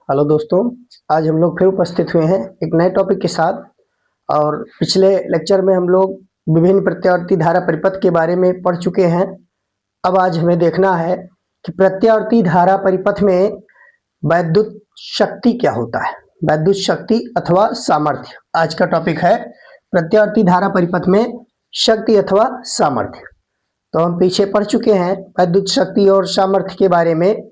Hello दोस्तों, आज हम लोग फिर उपस्थित हुए हैं एक नए टॉपिक के साथ। और पिछले लेक्चर में हम लोग विभिन्न प्रत्यावर्ती धारा परिपथ के बारे में पढ़ चुके हैं। अब आज हमें देखना है कि प्रत्यावर्ती धारा परिपथ में वैद्युत शक्ति क्या होता है, वैद्युत शक्ति अथवा सामर्थ्य। आज का टॉपिक है प्रत्यावर्ती धारा परिपथ में शक्ति अथवा सामर्थ्य। तो हम पीछे पढ़ चुके हैं वैद्युत शक्ति और सामर्थ्य के बारे में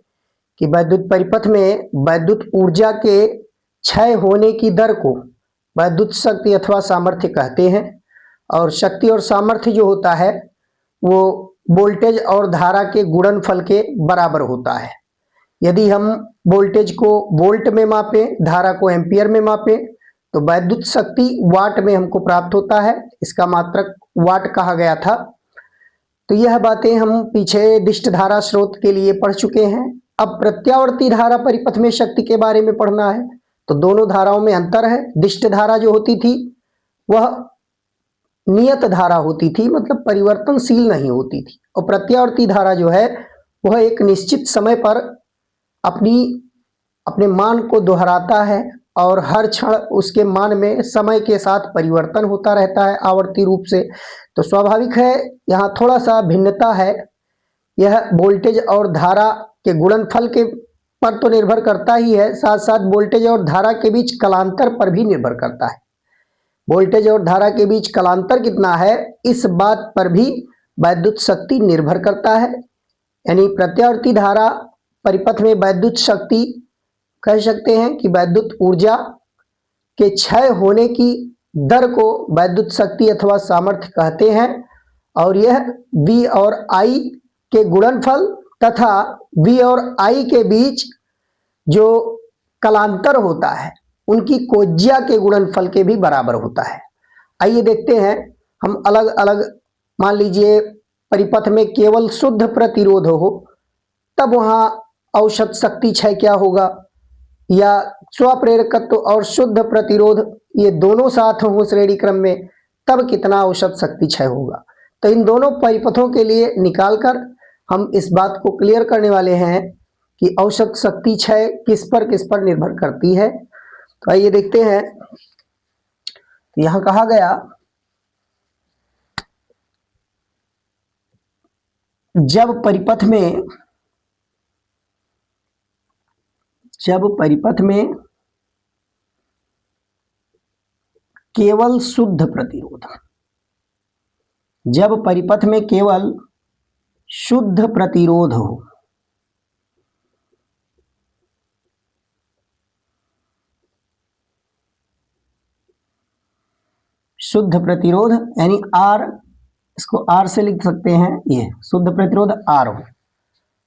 कि वैद्युत परिपथ में वैद्युत ऊर्जा के क्षय होने की दर को वैद्युत शक्ति अथवा सामर्थ्य कहते हैं। और शक्ति और सामर्थ्य जो होता है वो वोल्टेज और धारा के गुणनफल के बराबर होता है। यदि हम वोल्टेज को वोल्ट में मापें, धारा को एम्पियर में मापें, तो वैद्युत शक्ति वाट में हमको प्राप्त होता है। इसका मात्रक वाट कहा गया था। तो यह बातें हम पीछे दिष्ट धारा स्रोत के लिए पढ़ चुके हैं। अब प्रत्यावर्ती धारा परिपथ में शक्ति के बारे में पढ़ना है। तो दोनों धाराओं में अंतर है। दिष्ट धारा जो होती थी वह नियत धारा होती थी, मतलब परिवर्तनशील नहीं होती थी। और प्रत्यावर्ती धारा जो है वह एक निश्चित समय पर अपने मान को दोहराता है और हर क्षण उसके मान में समय के साथ परिवर्तन होता रहता है आवर्ती रूप से। तो स्वाभाविक है यहाँ थोड़ा सा भिन्नता है। यह वोल्टेज और धारा के गुणनफल के पर तो निर्भर करता ही है, साथ साथ वोल्टेज और धारा के बीच कलांतर पर भी निर्भर करता है। वोल्टेज और धारा के बीच कलांतर कितना है इस बात पर भी वैद्युत शक्ति निर्भर करता है। यानी प्रत्यावर्ती धारा परिपथ में वैद्युत शक्ति कह सकते हैं कि वैद्युत ऊर्जा के क्षय होने की दर को वैद्युत शक्ति अथवा सामर्थ्य कहते हैं। और यह V और I के गुणनफल तथा V और I के बीच जो कलांतर होता है उनकी कोज्या के गुणनफल के भी बराबर होता है। आइए देखते हैं हम अलग अलग। मान लीजिए परिपथ में केवल शुद्ध प्रतिरोध हो, तब वहां औसत शक्ति क्षय क्या होगा, या स्वप्रेरकत्व और शुद्ध प्रतिरोध ये दोनों साथ हो श्रेणी क्रम में, तब कितना औसत शक्ति क्षय होगा। तो इन दोनों परिपथों के लिए निकालकर हम इस बात को क्लियर करने वाले हैं कि औसत शक्ति क्षय किस पर निर्भर करती है। तो आइए देखते हैं। यहां कहा गया जब परिपथ में केवल शुद्ध प्रतिरोध, जब परिपथ में केवल शुद्ध प्रतिरोध हो, शुद्ध प्रतिरोध यानी R, इसको R से लिख सकते हैं, ये शुद्ध प्रतिरोध R हो।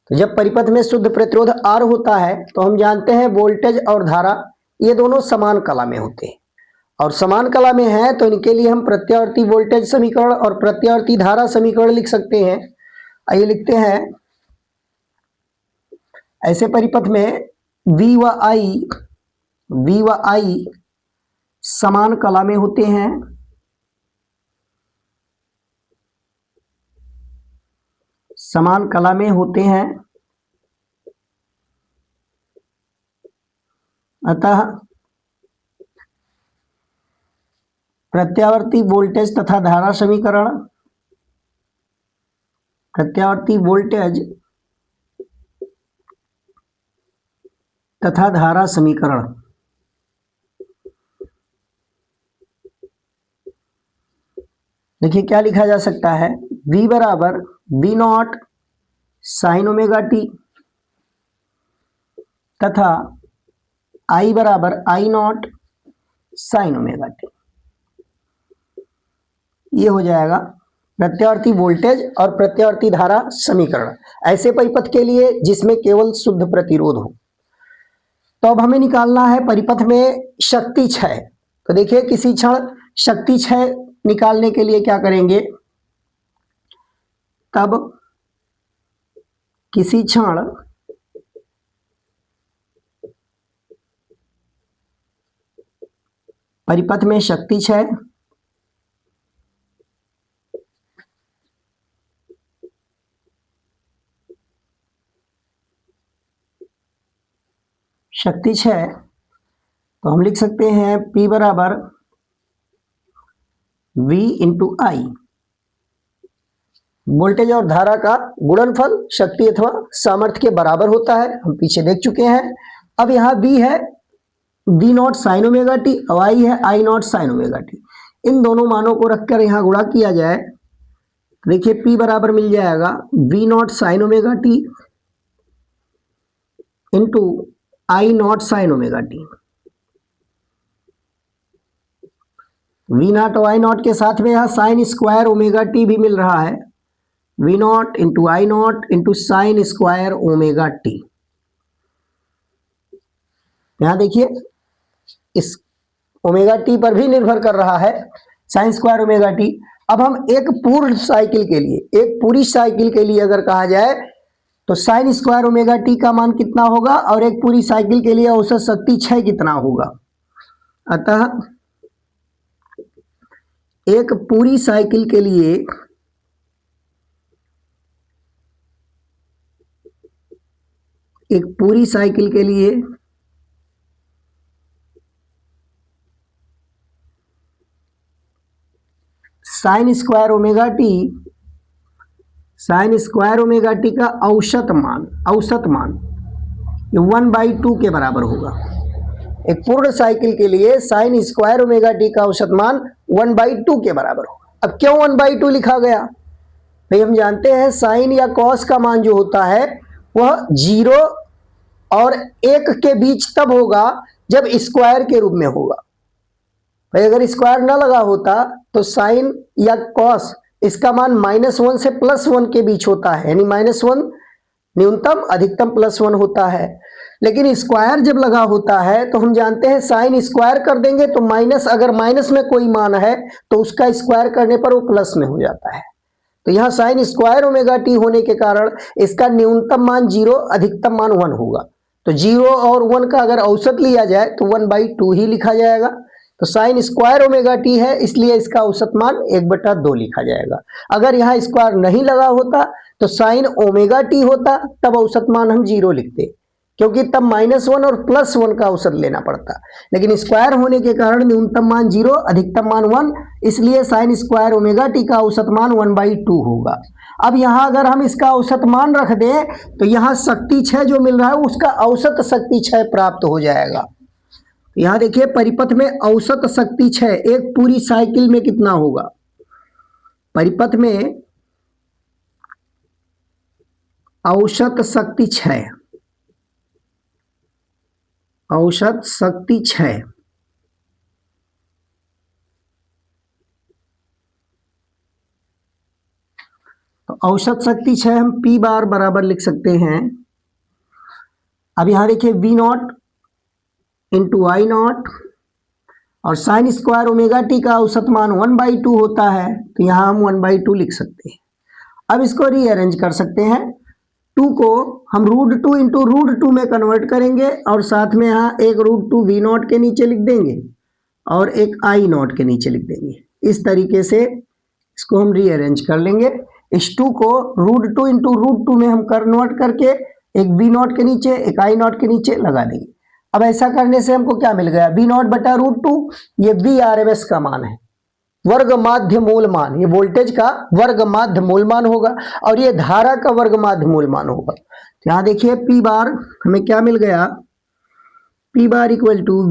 तो जब परिपथ में शुद्ध प्रतिरोध R होता है तो हम जानते हैं वोल्टेज और धारा ये दोनों समान कला में होते हैं। और समान कला में है तो इनके लिए हम प्रत्यावर्ती वोल्टेज समीकरण और प्रत्यावर्ती धारा समीकरण लिख सकते हैं। आइए लिखते हैं। ऐसे परिपथ में V व I समान कला में होते हैं, समान कला में होते हैं। अतः प्रत्यावर्ती वोल्टेज तथा धारा समीकरण, प्रत्यावर्ती वोल्टेज तथा धारा समीकरण देखिए क्या लिखा जा सकता है। V बराबर V naught sine omega T तथा I बराबर I naught sine omega T. ये हो जाएगा प्रत्यावर्ती वोल्टेज और प्रत्यावर्ती धारा समीकरण ऐसे परिपथ के लिए जिसमें केवल शुद्ध प्रतिरोध हो। तो अब हमें निकालना है परिपथ में शक्ति क्षय। तो देखिए किसी क्षण शक्ति क्षय निकालने के लिए क्या करेंगे, तब किसी क्षण परिपथ में शक्ति क्षय शक्ति 6, तो हम लिख सकते हैं P बराबर V इंटू आई, वोल्टेज और धारा का गुणनफल शक्ति अथवा सामर्थ्य के बराबर होता है, हम पीछे देख चुके हैं। अब यहाँ V है V naught sine omega t और I है I naught sine omega t. इन दोनों मानों को रखकर यहाँ गुणा किया जाए, देखिए P बराबर मिल जाएगा V naught sine omega T into I naught sine omega T. V not और I नॉट के साथ में यहाँ साइन स्क्वायर ओमेगा टी भी मिल रहा है, V naught into I not into sine square omega T. यहाँ देखिए इस ओमेगा टी पर भी निर्भर कर रहा है साइन स्क्वायर ओमेगा टी। अब हम एक पूर्ण साइकिल के लिए, एक पूरी साइकिल के लिए अगर कहा जाए तो साइन स्क्वायर ओमेगा टी का मान कितना होगा और एक पूरी साइकिल के लिए औसत शक्ति 6 कितना होगा। अतः एक पूरी साइकिल के लिए साइन स्क्वायर ओमेगा टी का औसत मान ये 1/2 के बराबर होगा। एक पूर्ण साइकिल के लिए साइन स्क्वायर ओमेगा टी का औसत मान 1/2 के बराबर होगा। अब क्यों 1/2 लिखा गया? भाई हम जानते हैं साइन या कॉस का मान जो होता है वह 0 और 1 के बीच तब होगा जब स्क्वायर के रूप में होगा। भाई अगर स्क्वायर ना लगा होता तो साइन या कॉस इसका मान -1 से +1 के बीच होता है, यानी -1 न्यूनतम अधिकतम +1 होता है। लेकिन स्क्वायर जब लगा होता है तो हम जानते हैं साइन स्क्वायर कर देंगे तो माइनस, अगर माइनस में कोई मान है तो उसका स्क्वायर करने पर वो प्लस में हो जाता है। तो यहाँ साइन स्क्वायर ओमेगा टी होने के कारण इसका न्यूनतम मान 0, अधिकतम मान 1 होगा। तो 0 और 1 का अगर औसत लिया जाए तो 1/2 ही लिखा जाएगा। तो साइन स्क्वायर ओमेगा टी है इसलिए इसका औसत मान 1/2 लिखा जाएगा। अगर यहाँ स्क्वायर नहीं लगा होता तो साइन ओमेगा टी होता, तब औसत मान हम 0 लिखते, क्योंकि तब -1 और +1 का औसत लेना पड़ता। लेकिन स्क्वायर होने के कारण न्यूनतम मान 0, अधिकतम मान 1, इसलिए साइन स्क्वायर ओमेगा टी का औसत मान 1/2 होगा। अब यहाँ अगर हम इसका औसत मान रख दें तो यहाँ शक्ति 6 जो मिल रहा है उसका औसत शक्ति 6 प्राप्त हो जाएगा। यहाँ देखिए परिपथ में औसत शक्ति 6 एक पूरी साइकिल में कितना होगा? परिपथ में औसत शक्ति 6, औसत शक्ति 6 तो औसत शक्ति 6 हम P बार बराबर लिख सकते हैं। अब यहाँ देखिए V naught into I not और साइन स्क्वायर ओमेगा टी का औसत मान 1/2 होता है, तो यहाँ हम 1/2 लिख सकते हैं। अब इसको रीअरेंज कर सकते हैं, 2 को हम √2 इंटू √2 में कन्वर्ट करेंगे और साथ में यहाँ एक √2 V नॉट के नीचे लिख देंगे और एक I नॉट के नीचे लिख देंगे। इस तरीके से इसको हम रीअरेंज कर लेंगे। इस 2 को √2 इंटू √2 में हम कन्वर्ट करके एक V नॉट के नीचे एक I नॉट के नीचे लगा देंगे। अब ऐसा करने से हमको क्या मिल गया? V नॉट बटा √2, ये VRMS का मान है, वर्ग माध्य मूल मान, ये वोल्टेज का वर्ग माध्य मूल मान होगा और ये धारा का वर्ग माध्य मूल मान होगा। तो यहाँ देखिए P बार हमें क्या मिल गया? P bar equal to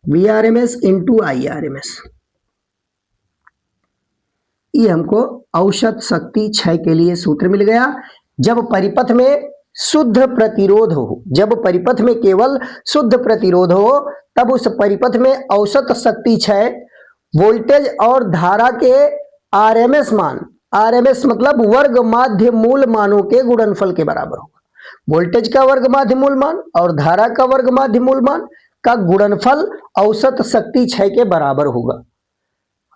VRMS into IRMS। ये हमको औसत शक्ति 6 के लिए सूत्र मिल गया। जब परिपथ में शुद्ध प्रतिरोध हो, जब परिपथ में केवल शुद्ध प्रतिरोध हो, तब उस परिपथ में औसत शक्ति 6 वोल्टेज और धारा के RMS मान, RMS मतलब वर्ग माध्य मूल मानों के गुणनफल के बराबर होगा। वोल्टेज का वर्ग माध्य मूल मान और धारा का वर्ग माध्य मूल मान का गुणनफल औसत शक्ति 6 के बराबर होगा।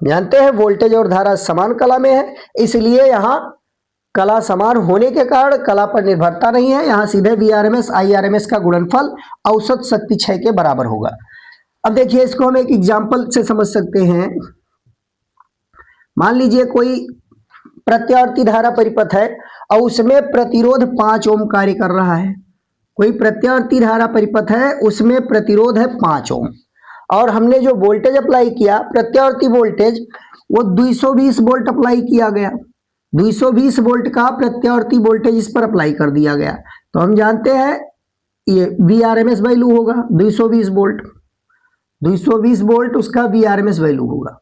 जानते हैं वोल्टेज और धारा समान कला में है, इसलिए यहाँ कला समान होने के कारण कला पर निर्भरता नहीं है। यहाँ सीधे VRMS IRMS का गुणनफल औसत शक्ति 6 के बराबर होगा। अब देखिए इसको हम एक एग्जाम्पल से समझ सकते हैं। मान लीजिए कोई प्रत्यावर्ती धारा परिपथ है और उसमें प्रतिरोध 5 ओम कार्य कर रहा है। कोई प्रत्यावर्ती धारा परिपथ है, उसमें प्रतिरोध है 5 ओम, और हमने जो वोल्टेज अप्लाई किया प्रत्यावर्ती वोल्टेज, वो 220 वोल्ट अप्लाई किया गया। 220 वोल्ट का प्रत्यावर्ती वोल्टेज इस पर अप्लाई कर दिया गया, तो हम जानते हैं ये VRMS वैल्यू होगा 220 वोल्ट। 220 वोल्ट उसका VRMS वैल्यू होगा।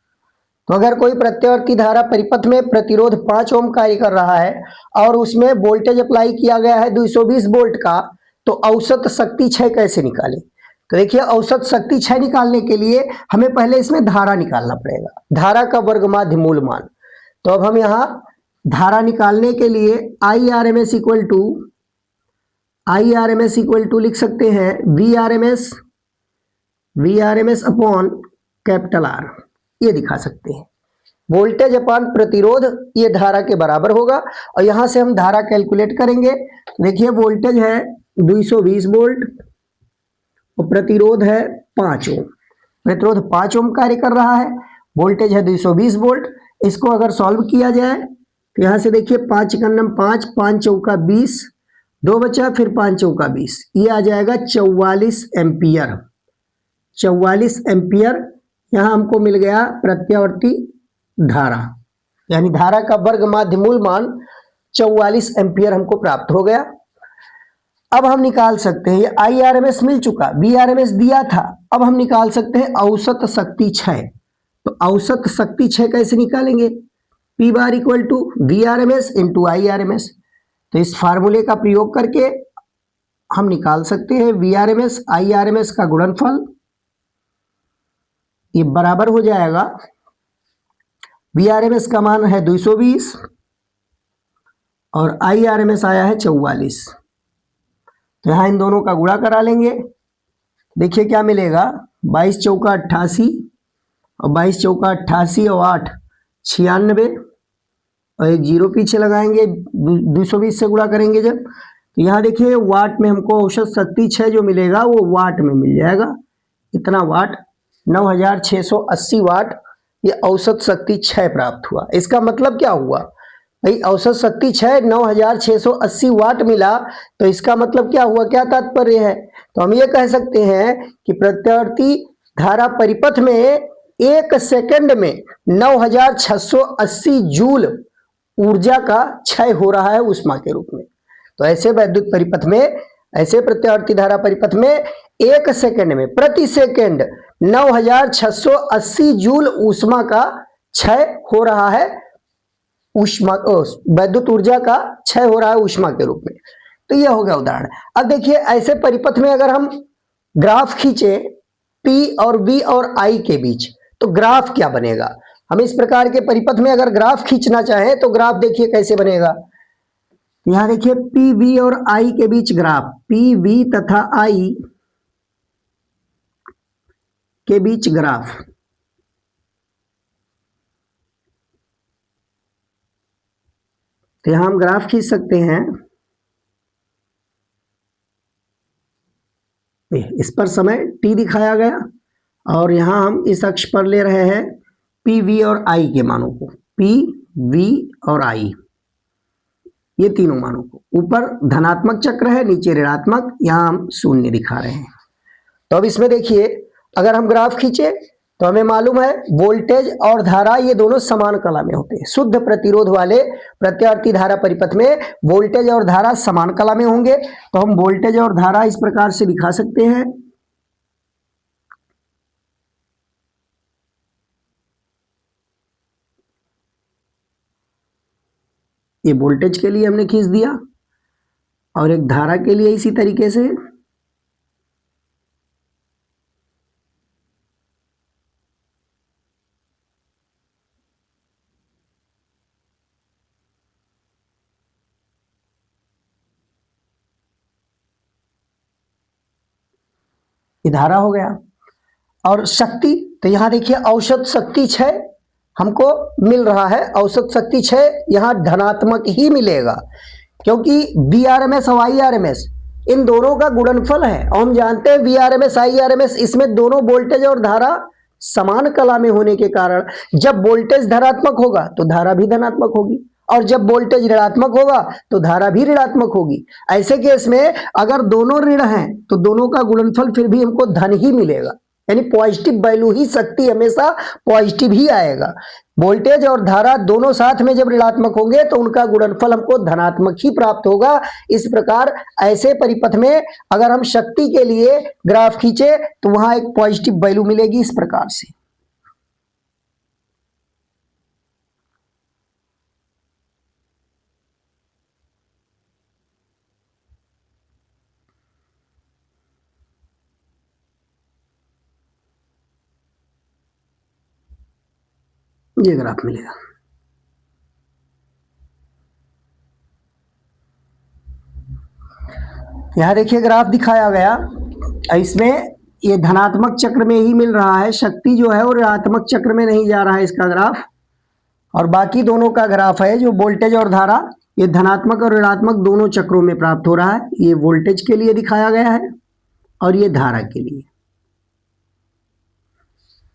तो अगर कोई प्रत्यावर्ती धारा परिपथ में प्रतिरोध 5 ओम कार्य कर रहा है और उसमें वोल्टेज अप्लाई किया गया है 220 वोल्ट का, तो औसत शक्ति क्षय कैसे निकालें? तो देखिए, औसत शक्ति क्षय निकालने के लिए हमें पहले इसमें धारा निकालना पड़ेगा, धारा का वर्ग माध्य मूल मान। तो अब हम यहाँ धारा निकालने के लिए IRMS इक्वल टू लिख सकते हैं VRMS अपॉन कैपिटल R, ये दिखा सकते हैं। वोल्टेज अपॉन प्रतिरोध ये धारा के बराबर होगा, और यहां से हम धारा कैलकुलेट करेंगे। देखिए, वोल्टेज है 220 वोल्ट और प्रतिरोध है 5 ओम। प्रतिरोध 5 ओम कार्य कर रहा है, वोल्टेज है 220 वोल्ट। इसको अगर सॉल्व किया जाए तो यहां से देखिए 5 एकम 5, 5 चौका 20, 2 बचा, फिर 5 चौका 20, ये आ जाएगा 44 एम्पियर। 44 एम्पियर यहां हमको मिल गया प्रत्यावर्ती धारा, यानी धारा का वर्ग माध्य मूल मान 44 एम्पियर हमको प्राप्त हो गया। अब हम निकाल सकते हैं, ये IRMS मिल चुका, VRMS दिया था, अब हम निकाल सकते हैं औसत शक्ति क्षय। तो औसत शक्ति क्षय कैसे निकालेंगे? P bar equal to VRMS into IRMS। तो इस फार्मूले का प्रयोग करके हम निकाल सकते हैं VRMS IRMS का गुणनफल, ये बराबर हो जाएगा, VRMS का मान है 220 और IRMS आया है 44। तो यहाँ इन दोनों का गुणा करा लेंगे, देखिए क्या मिलेगा, 22 चौका 88 और 22 चौका 88 और 8 96, और एक जीरो पीछे लगाएंगे, 220 से गुणा करेंगे जब, तो यहाँ देखिए वाट में हमको औसत शक्ति क्षय जो मिलेगा वो वाट में मिल जाएगा। इतना वाट, 9680 वाट ये औसत शक्ति क्षय प्राप्त हुआ। इसका मतलब क्या हुआ भाई, औसत शक्ति क्षय 9680 वाट मिला, तो इसका मतलब क्या हुआ, क्या तात्पर्य है? तो हम ये कह सकते हैं कि प्रत्यावर्ती धारा परिपथ में 1 सेकंड में 9680 जूल ऊर्जा का क्षय हो रहा है ऊष्मा के रूप में। तो ऐसे वैद्युत परिपथ में, ऐसे प्रत्यावर्ती धारा परिपथ में 1 सेकंड में प्रति सेकंड 9680 जूल ऊष्मा का क्षय हो रहा है, ऊष्मा वैद्युत ऊर्जा का क्षय हो रहा है ऊष्मा के रूप में। तो यह हो गया उदाहरण। अब देखिए, ऐसे परिपथ में अगर हम ग्राफ खींचे P और V और I के बीच, तो ग्राफ क्या बनेगा? हम इस प्रकार के परिपथ में अगर ग्राफ खींचना चाहें तो ग्राफ देखिए कैसे बनेगा। यहां देखिए PV और I के बीच ग्राफ, PV तथा I के बीच ग्राफ, तो यहां हम ग्राफ खींच सकते हैं। इस पर समय t दिखाया गया, और यहां हम इस अक्ष पर ले रहे हैं PV और I के मानों को, P, V और I, ये तीनों मानों को। ऊपर धनात्मक चक्र है, नीचे ऋणात्मक, यहां हम शून्य दिखा रहे हैं। तो अब इसमें देखिए, अगर हम ग्राफ खींचे तो हमें मालूम है वोल्टेज और धारा ये दोनों समान कला में होते हैं। शुद्ध प्रतिरोध वाले प्रत्यावर्ती धारा परिपथ में वोल्टेज और धारा समान कला में होंगे। तो हम वोल्टेज और धारा इस प्रकार से दिखा सकते हैं, ये वोल्टेज के लिए हमने खींच दिया, और एक धारा के लिए इसी तरीके से। ये धारा हो गया। और शक्ति, तो यहां देखिए औसत शक्ति क्षय हमको मिल रहा है, औसत शक्ति क्षय यहां धनात्मक ही मिलेगा, क्योंकि VRMS और IRMS इन दोनों का गुणनफल है, और हम जानते हैं VRMS IRMS इसमें दोनों वोल्टेज और धारा समान कला में होने के कारण जब वोल्टेज धनात्मक होगा तो धारा भी धनात्मक होगी, और जब वोल्टेज ऋणात्मक होगा तो धारा भी ऋणात्मक होगी। ऐसे केस में अगर दोनों ऋण हैं तो दोनों का गुणनफल फिर भी हमको धन ही मिलेगा, यानी पॉजिटिव वैल्यू ही, शक्ति हमेशा पॉजिटिव ही आएगा। वोल्टेज और धारा दोनों साथ में जब ऋणात्मक होंगे तो उनका गुणनफल हमको धनात्मक ही प्राप्त होगा। इस प्रकार ऐसे परिपथ में अगर हम शक्ति के लिए ग्राफ खींचे तो वहां एक पॉजिटिव वैल्यू मिलेगी इस प्रकार से। ये ग्राफ मिलेगा। यहां देखिए ग्राफ दिखाया गया, इसमें ये धनात्मक चक्र में ही मिल रहा है, शक्ति जो है वो ऋणात्मक चक्र में नहीं जा रहा है इसका ग्राफ। और बाकी दोनों का ग्राफ है जो वोल्टेज और धारा, ये धनात्मक और ऋणात्मक दोनों चक्रों में प्राप्त हो रहा है। ये वोल्टेज के लिए दिखाया गया है और ये धारा के लिए।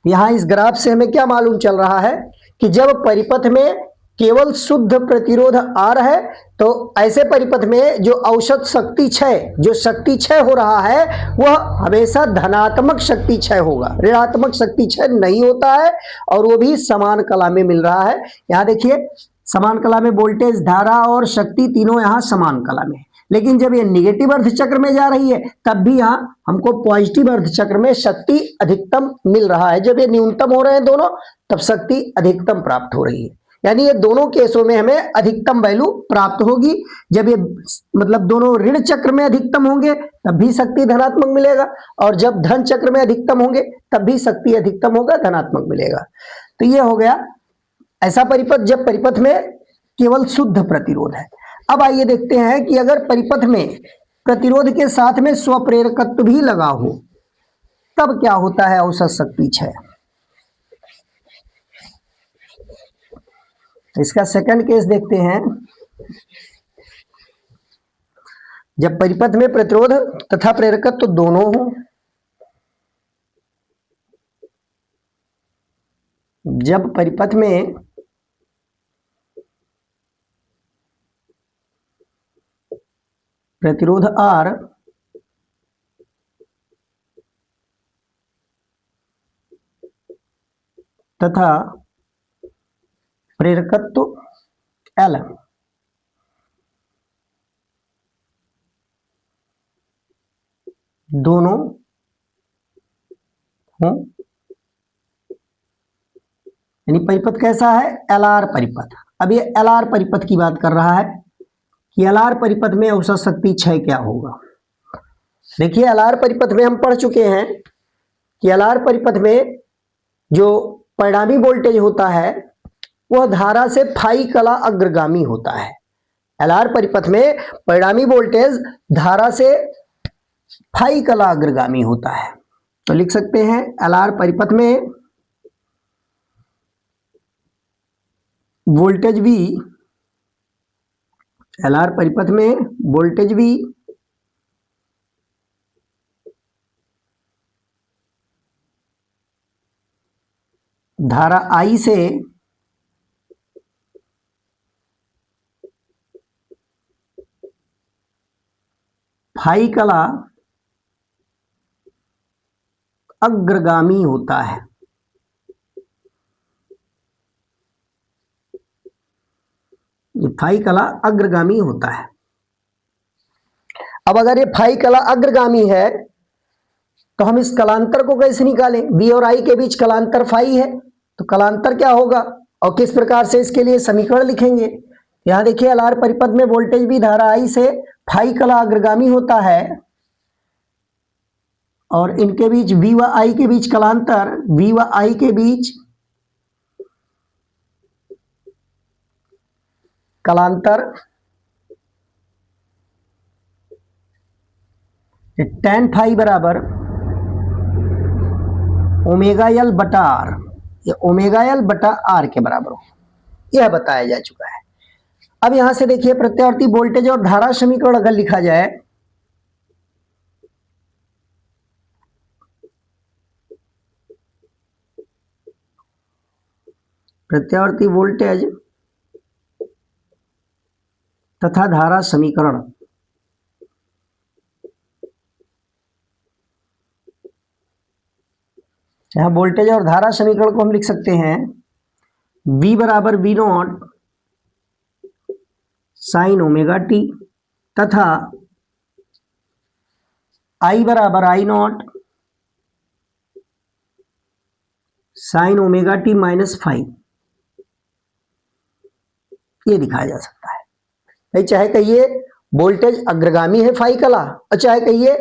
यहां इस ग्राफ से हमें क्या मालूम चल रहा है कि जब परिपथ में केवल शुद्ध प्रतिरोध R है तो ऐसे परिपथ में जो औसत शक्ति क्षय, जो शक्ति क्षय हो रहा है वह हमेशा धनात्मक शक्ति क्षय होगा, ऋणात्मक शक्ति क्षय नहीं होता है, और वो भी समान कला में मिल रहा है। यहां देखिए समान कला में वोल्टेज, धारा और शक्ति तीनों यहां समान कला में। लेकिन जब ये निगेटिव अर्ध चक्र में जा रही है तब भी यहां हमको पॉजिटिव अर्ध चक्र में शक्ति अधिकतम मिल रहा है। जब ये न्यूनतम हो रहे हैं दोनों तब शक्ति अधिकतम प्राप्त हो रही है, यानी ये दोनों केसों में हमें अधिकतम वैल्यू प्राप्त होगी। जब ये मतलब दोनों ऋण चक्र में अधिकतम होंगे तब भी शक्ति धनात्मक मिलेगा, और जब धन चक्र में अधिकतम होंगे तब भी शक्ति अधिकतम होगा, धनात्मक मिलेगा। तो ये हो गया ऐसा परिपथ जब परिपथ में केवल शुद्ध प्रतिरोध है। अब आइए देखते हैं कि अगर परिपथ में प्रतिरोध के साथ में स्वप्रेरकत्व भी लगा हो तब क्या होता है औसत शक्ति क्षय। इसका सेकंड केस देखते हैं। जब परिपथ में प्रतिरोध तथा प्रेरकत्व दोनों हो, जब परिपथ में प्रतिरोध R तथा प्रेरकत्व L दोनों हो, यानी परिपथ कैसा है, LR परिपथ। अब ये LR परिपथ की बात कर रहा है कि LR परिपथ में औसत शक्ति क्षय क्या होगा। देखिए LR परिपथ में हम पढ़ चुके हैं कि LR परिपथ में जो परिणामी वोल्टेज होता है वह धारा से फाई कला अग्रगामी होता है। LR परिपथ में परिणामी वोल्टेज धारा से फाई कला अग्रगामी होता है। तो लिख सकते हैं LR परिपथ में वोल्टेज V, LR परिपथ में वोल्टेज V धारा I से फाई कला अग्रगामी होता है। ये फाई कला अग्रगामी होता है। अब अगर ये फाई कला अग्रगामी है तो हम इस कलांतर को कैसे निकालें। V और I के बीच कलांतर फाई है, तो कलांतर क्या होगा और किस प्रकार से इसके लिए समीकरण लिखेंगे। यहां देखिए LR परिपथ में वोल्टेज भी धारा I से फाई कला अग्रगामी होता है, और इनके बीच V व I के बीच कलांतर, V व I के बीच कलांतर tan फाई बराबर ओमेगा एल बटा आर, ये ओमेगा एल बटा आर के बराबर हो, यह बताया जा चुका है। अब यहां से देखिए प्रत्यावर्ती वोल्टेज और धारा समीकरण अगर लिखा जाए, प्रत्यावर्ती वोल्टेज तथा धारा समीकरण। यहाँ वोल्टेज और धारा समीकरण को हम लिख सकते हैं V बराबर V naught sine omega T तथा I बराबर I naught sine omega T minus 5, ये दिखाया जा सकता है भाई। चाहे कहिए वोल्टेज अग्रगामी है फाई कला और चाहे कहिए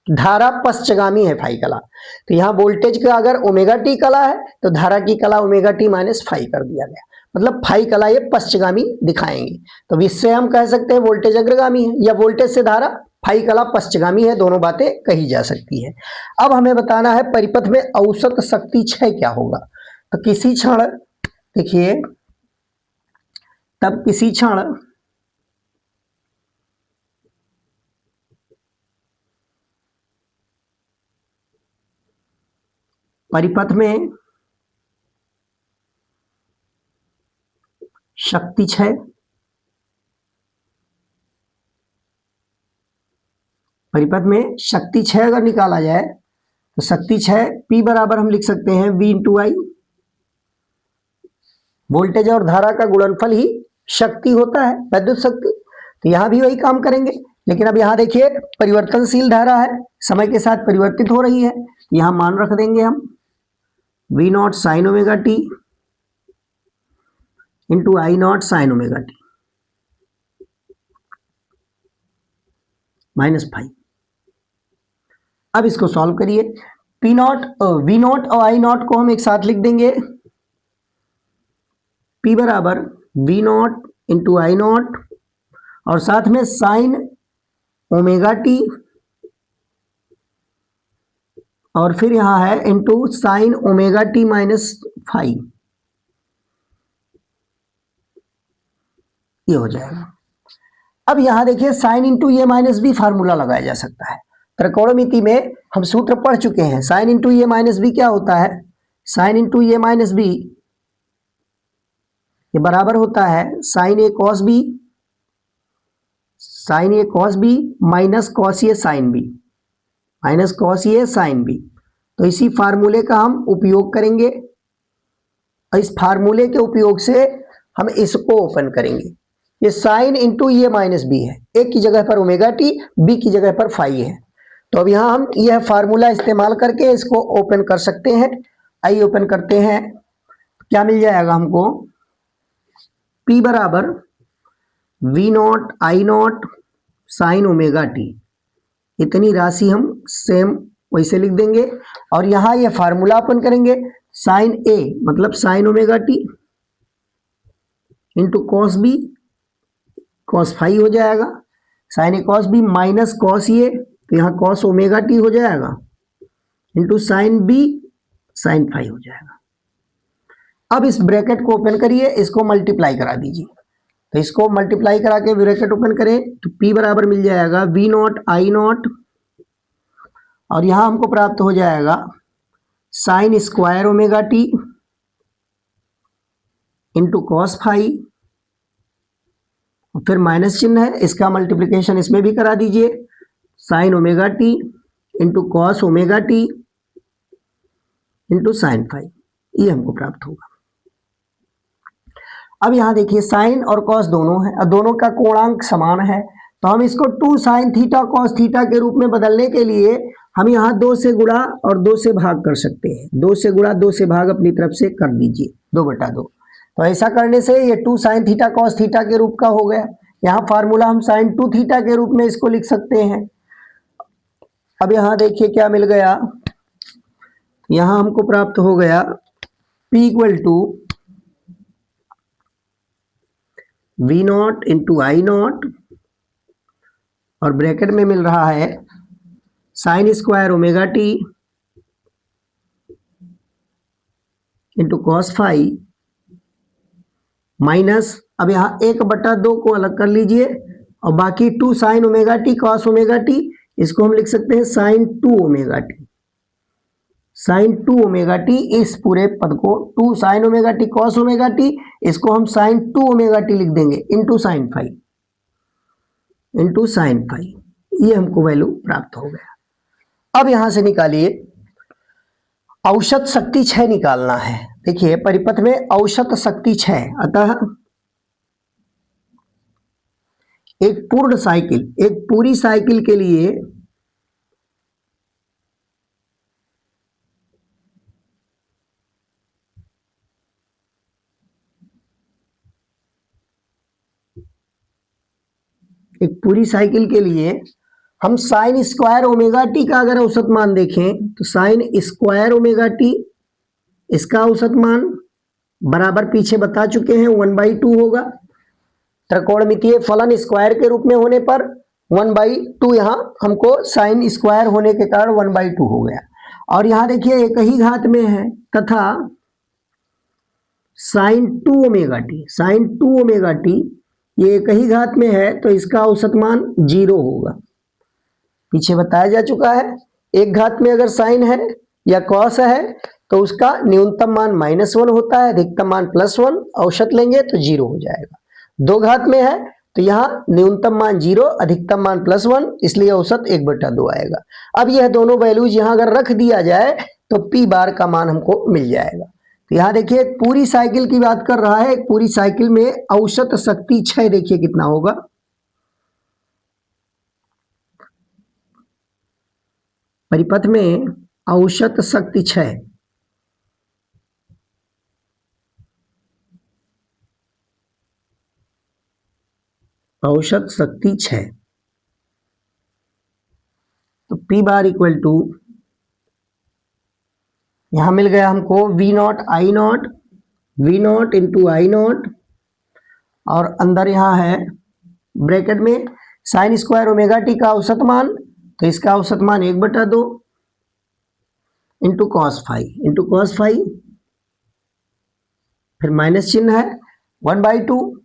धारा पश्चगामी है फाई कला। तो यहाँ वोल्टेज का अगर ओमेगा टी कला है तो धारा की कला ओमेगा टी माइनस 5 कर दिया गया, मतलब फाई कला ये पश्चगामी दिखाएंगे। तो इससे हम कह सकते हैं वोल्टेज अग्रगामी है या वोल्टेज से धारा फाई कला पश्चगामी है, दोनों बातें कही जा सकती है। अब हमें बताना है परिपथ में औसत शक्ति क्षय क्या होगा। तो किसी क्षण देखिए, तब किसी क्षण परिपथ में शक्ति क्षय, परिपथ में शक्ति क्षय अगर निकाला जाए तो शक्ति क्षय P बराबर हम लिख सकते हैं V इंटू आई। वोल्टेज और धारा का गुणनफल ही शक्ति होता है, विद्युत शक्ति। तो यहां भी वही काम करेंगे, लेकिन अब यहां देखिए परिवर्तनशील धारा है, समय के साथ परिवर्तित हो रही है। यहां मान रख देंगे हम V naught sine omega T into I not sine omega T minus 5। अब इसको सॉल्व करिए। P नॉट V नॉट और I नॉट को हम एक साथ लिख देंगे। P बराबर V naught into I naught और साथ में साइन ओमेगा टी और फिर यहां है into sine omega T minus 5, ये हो जाएगा। अब यहां देखिए साइन इंटू ए माइनस बी फार्मूला लगाया जा सकता है। त्रिकोणमिति में हम सूत्र पढ़ चुके हैं। साइन इंटू ए माइनस बी क्या होता है? साइन इंटू ए माइनस बी ये बराबर होता है sign A cos B, sign A cos B minus cos A sine B, minus cos A sine B. तो इसी फार्मूले का हम उपयोग करेंगे और इस फार्मूले के उपयोग से हम इसको ओपन करेंगे। ये साइन इंटू ए माइनस बी है, एक की जगह पर ओमेगा टी, बी की जगह पर फाई है। तो अब यहां हम यह फार्मूला इस्तेमाल करके इसको ओपन कर सकते हैं। आइए ओपन करते हैं। क्या मिल जाएगा हमको? P बराबर V not I not sine omega T, इतनी राशि हम सेम वैसे लिख देंगे और यहां यह फार्मूला ओपन करेंगे। साइन ए मतलब sine omega T into cos B, cos phi हो जाएगा, sine A cos B minus cos A, तो यहाँ कॉस ओमेगा टी हो जाएगा into sine B sine phi हो जाएगा। अब इस ब्रैकेट को ओपन करिए, इसको मल्टीप्लाई करा दीजिए। तो इसको मल्टीप्लाई करा के ब्रैकेट ओपन करें तो P बराबर मिल जाएगा V नॉट आई नॉट और यहां हमको प्राप्त हो जाएगा sine square omega T into cos phi, फिर माइनस चिन्ह है, इसका मल्टीप्लिकेशन इसमें भी करा दीजिए। Sine omega T into cos omega T into sine phi, ये हमको प्राप्त होगा। अब यहां देखिए साइन और कॉस दोनों है और दोनों का कोणांक समान है, तो हम इसको 2 साइन थीटा कॉस थीटा के रूप में बदलने के लिए हम यहाँ 2 से गुणा और 2 से भाग कर सकते हैं। 2 से गुणा 2 से भाग अपनी तरफ से कर दीजिए, 2/2। तो ऐसा करने से ये 2 साइन थीटा कॉस थीटा के रूप का हो गया। यहाँ फार्मूला हम साइन 2 थीटा के रूप में इसको लिख सकते हैं। अब यहाँ देखिए क्या मिल गया, यहाँ हमको प्राप्त हो गया P equal to V naught into I naught और ब्रैकेट में मिल रहा है sine square omega T into cos phi minus, अब यहाँ 1/2 को अलग कर लीजिए और बाकी 2 sine omega T cos omega T, इसको हम लिख सकते हैं sine 2 omega T, sine 2 omega T. इस पूरे पद को 2 sine omega T cos omega T, इसको हम साइन 2 ओमेगा टी लिख देंगे into sine phi. Into sine phi, ये हमको वैल्यू प्राप्त हो गया। अब यहां से निकालिए औसत शक्ति 6 निकालना है। देखिए परिपथ में औसत शक्ति 6, अतः एक पूर्ण साइकिल, एक पूरी साइकिल के लिए हम साइन स्क्वायर ओमेगा टी का अगर औसत मान देखें तो साइन स्क्वायर ओमेगा टी इसका औसत मान बराबर पीछे बता चुके हैं 1/2 होगा। त्रिकोणमितीय फलन स्क्वायर के रूप में होने पर 1/2 यहाँ हमको साइन स्क्वायर होने के कारण 1/2 हो गया। और यहाँ देखिए एक ही घात में है तथा साइन 2 ओमेगा टी ये एक ही घात में है तो इसका औसत मान 0 होगा। पीछे बताया जा चुका है एक घात में अगर साइन है या कॉस है तो उसका न्यूनतम मान -1 होता है, अधिकतम मान +1, औसत लेंगे तो 0 हो जाएगा। 2 घात में है तो यहाँ न्यूनतम मान 0, अधिकतम मान +1, इसलिए औसत 1/2 आएगा। अब यह दोनों वैल्यूज यहाँ अगर रख दिया जाए तो पी बार का मान हमको मिल जाएगा। तो यहाँ देखिए एक पूरी साइकिल की बात कर रहा है, एक पूरी साइकिल में औसत शक्ति 6 देखिए कितना होगा, परिपथ में औसत शक्ति 6, औसत शक्ति 6, तो P बार इक्वल टू यहां मिल गया हमको V naught into I naught, और अंदर यहां है ब्रैकेट में साइन स्क्वायर ओमेगा टी का औसत मान, तो इसका औसत मान 1/2 इंटू कॉस फाई, फिर माइनस चिन्ह है 1/2,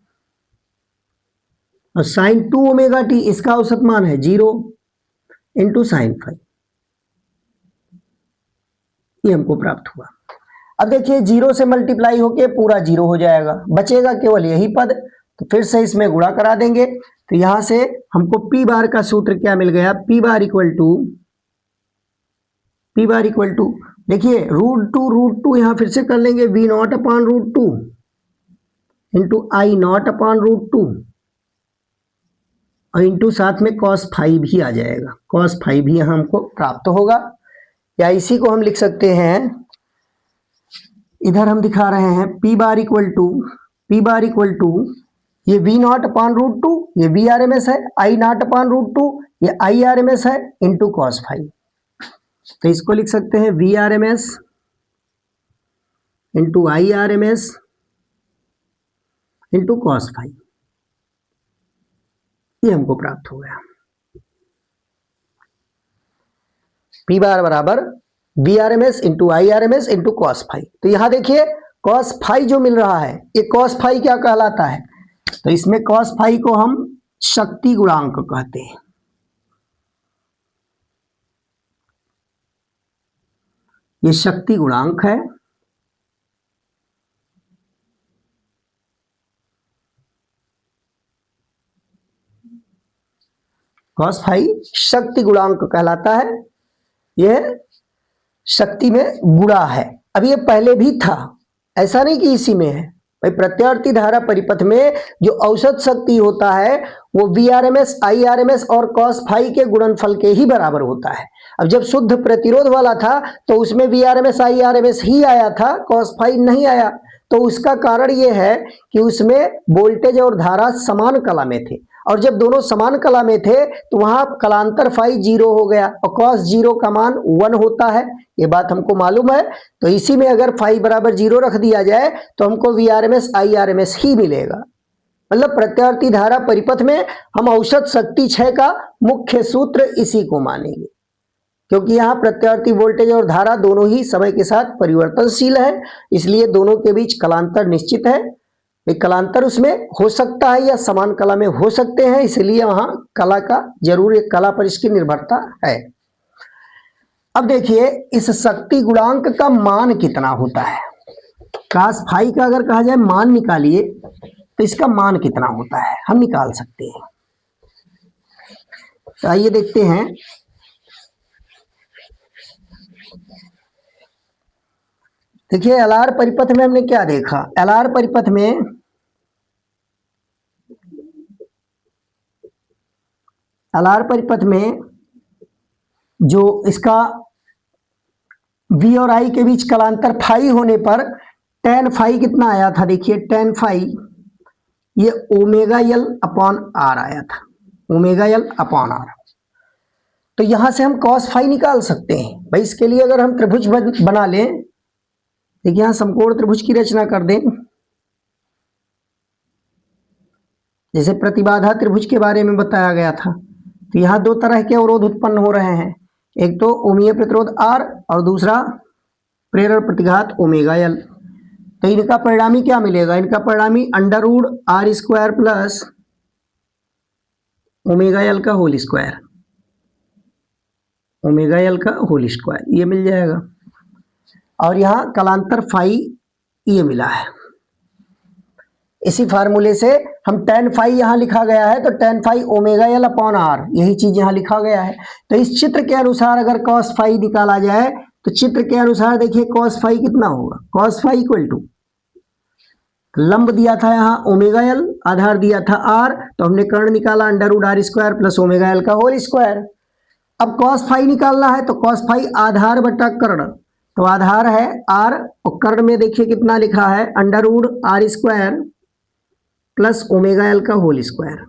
और साइन 2 ओमेगा टी इसका औसत मान है 0 इंटू साइन फाई, ये हमको प्राप्त हुआ। अब देखिए 0 से मल्टीप्लाई होके पूरा 0 हो जाएगा, बचेगा केवल यही पद, तो फिर से इसमें गुणा करा देंगे। तो यहां से हमको पी बार का सूत्र क्या मिल गया, पी बार इक्वल टू देखिए √2 यहां फिर से कर लेंगे, V not upon √2 into I not upon √2, और इंटू साथ में कॉस फाई भी आ जाएगा, कॉस फाई भी यहां हमको प्राप्त होगा। या इसी को हम लिख सकते हैं, इधर हम दिखा रहे हैं P बार इक्वल टू ये V नॉट अपॉन √2, ये VRMS है, I नॉट अपॉन √2 ये IRMS है, इंटू कॉस फाई। तो इसको लिख सकते हैं VRMS into IRMS into cos phi, ये हमको प्राप्त हो गया। P बार बराबर VRMS into IRMS into cos phi. तो यहां देखिए कॉस फाई जो मिल रहा है, ये कॉस फाई क्या कहलाता है, तो इसमें कॉस फाई को हम शक्ति गुणांक कहते हैं। ये शक्ति गुणांक है, कॉस फाई शक्ति गुणांक कहलाता है, यह शक्ति में गुणा है। अब ये पहले भी था, ऐसा नहीं कि इसी में है भाई। प्रत्यावर्ती धारा परिपथ में जो औसत शक्ति होता है वो VRMS, IRMS और कॉस फाई के गुणनफल के ही बराबर होता है। अब जब शुद्ध प्रतिरोध वाला था तो उसमें VRMS, IRMS ही आया था, कॉस फाई नहीं आया। तो उसका कारण ये है कि उसमें वोल्टेज और धारा समान कला में थे, और जब दोनों समान कला में थे तो वहां कलांतर फाई 0 हो गया, और कॉस 0 का मान 1 होता है, ये बात हमको मालूम है। तो इसी में अगर फाई बराबर 0 रख दिया जाए तो हमको VRMS, IRMS ही मिलेगा। मतलब प्रत्यावर्ती धारा परिपथ में हम औसत शक्ति 6 का मुख्य सूत्र इसी को मानेंगे, क्योंकि यहाँ प्रत्यावर्ती वोल्टेज और धारा दोनों ही समय के साथ परिवर्तनशील है, इसलिए दोनों के बीच कलांतर निश्चित है। एक कलांतर उसमें हो सकता है या समान कला में हो सकते हैं, इसलिए वहां कला का जरूर एक कला पर इसकी निर्भरता है। अब देखिए इस शक्ति गुणांक का मान कितना होता है, कॉस फाई का अगर कहा जाए मान निकालिए तो इसका मान कितना होता है हम निकाल सकते हैं। तो आइए देखते हैं। देखिए एलआर परिपथ में हमने क्या देखा, एलआर परिपथ में जो इसका वी और आई के बीच कलांतर फाई होने पर टेन फाई कितना आया था, देखिए टेन फाई ये ओमेगा एल अपॉन आर आया था, ओमेगा एल अपॉन आर। तो यहां से हम कॉस फाई निकाल सकते हैं भाई। इसके लिए अगर हम त्रिभुज बना लें, देखिए यहां समकोण त्रिभुज की रचना कर दें। जैसे प्रतिबाधा त्रिभुज के बारे में बताया गया था, तो यहां दो तरह के अवरोध उत्पन्न हो रहे हैं, एक तो ओमीय प्रतिरोध आर और दूसरा प्रेरण प्रतिघात ओमेगा एल। तो इनका परिणामी क्या मिलेगा, इनका परिणामी under root R square plus omega L का होल स्क्वायर, ओमेगा एल का होल स्क्वायर ये मिल जाएगा। और यहाँ कलांतर फाई ये मिला है। इसी फार्मूले से हम टेन फाई यहाँ लिखा गया है, तो tan phi omega L upon R यही चीज यहाँ लिखा गया है। तो इस चित्र के अनुसार अगर कॉस फाई निकाला जाए तो चित्र के अनुसार देखिए कॉस फाई कितना होगा, कॉस फाई इक्वल टू लंब दिया था यहाँ ओमेगा एल, आधार दिया था आर, तो हमने कर्ण निकाला under root R square plus omega L का होल स्क्वायर। अब कॉस फाई निकालना है तो कॉस फाई आधार बटा कर्ण, तो आधार है आर और कर्ण में देखिए कितना लिखा है under root R square plus omega L का होल स्क्वायर।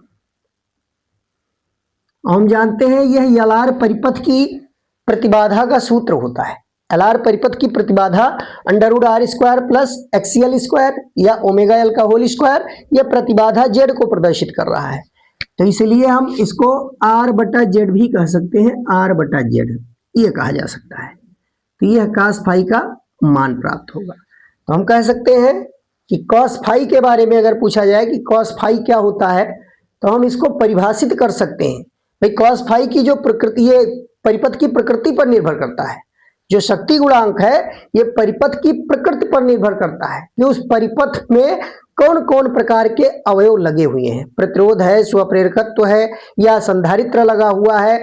हम जानते हैं यह एलआर परिपथ की प्रतिबाधा का सूत्र होता है। एलआर परिपथ की प्रतिबाधा under root R square plus XL square या ओमेगा एल का होल स्क्वायर, यह प्रतिबाधा जेड को प्रदर्शित कर रहा है। तो इसलिए हम इसको आर बटा जेड भी कह सकते हैं, आर बटा जेड ये कहा जा सकता है। तो यह कॉस फाई का मान प्राप्त होगा। तो हम कह सकते हैं कि कॉस फाई के बारे में अगर पूछा जाए कि कॉस फाई क्या होता है, तो हम इसको परिभाषित कर सकते हैं। भाई कॉस फाई की जो प्रकृति, ये परिपथ की प्रकृति पर निर्भर करता है। जो शक्ति गुणांक है ये परिपथ की प्रकृति पर निर्भर करता है कि उस परिपथ में कौन कौन प्रकार के अवयव लगे हुए हैं, प्रतिरोध है, स्वप्रेरकत्व है या संधारित्र लगा हुआ है,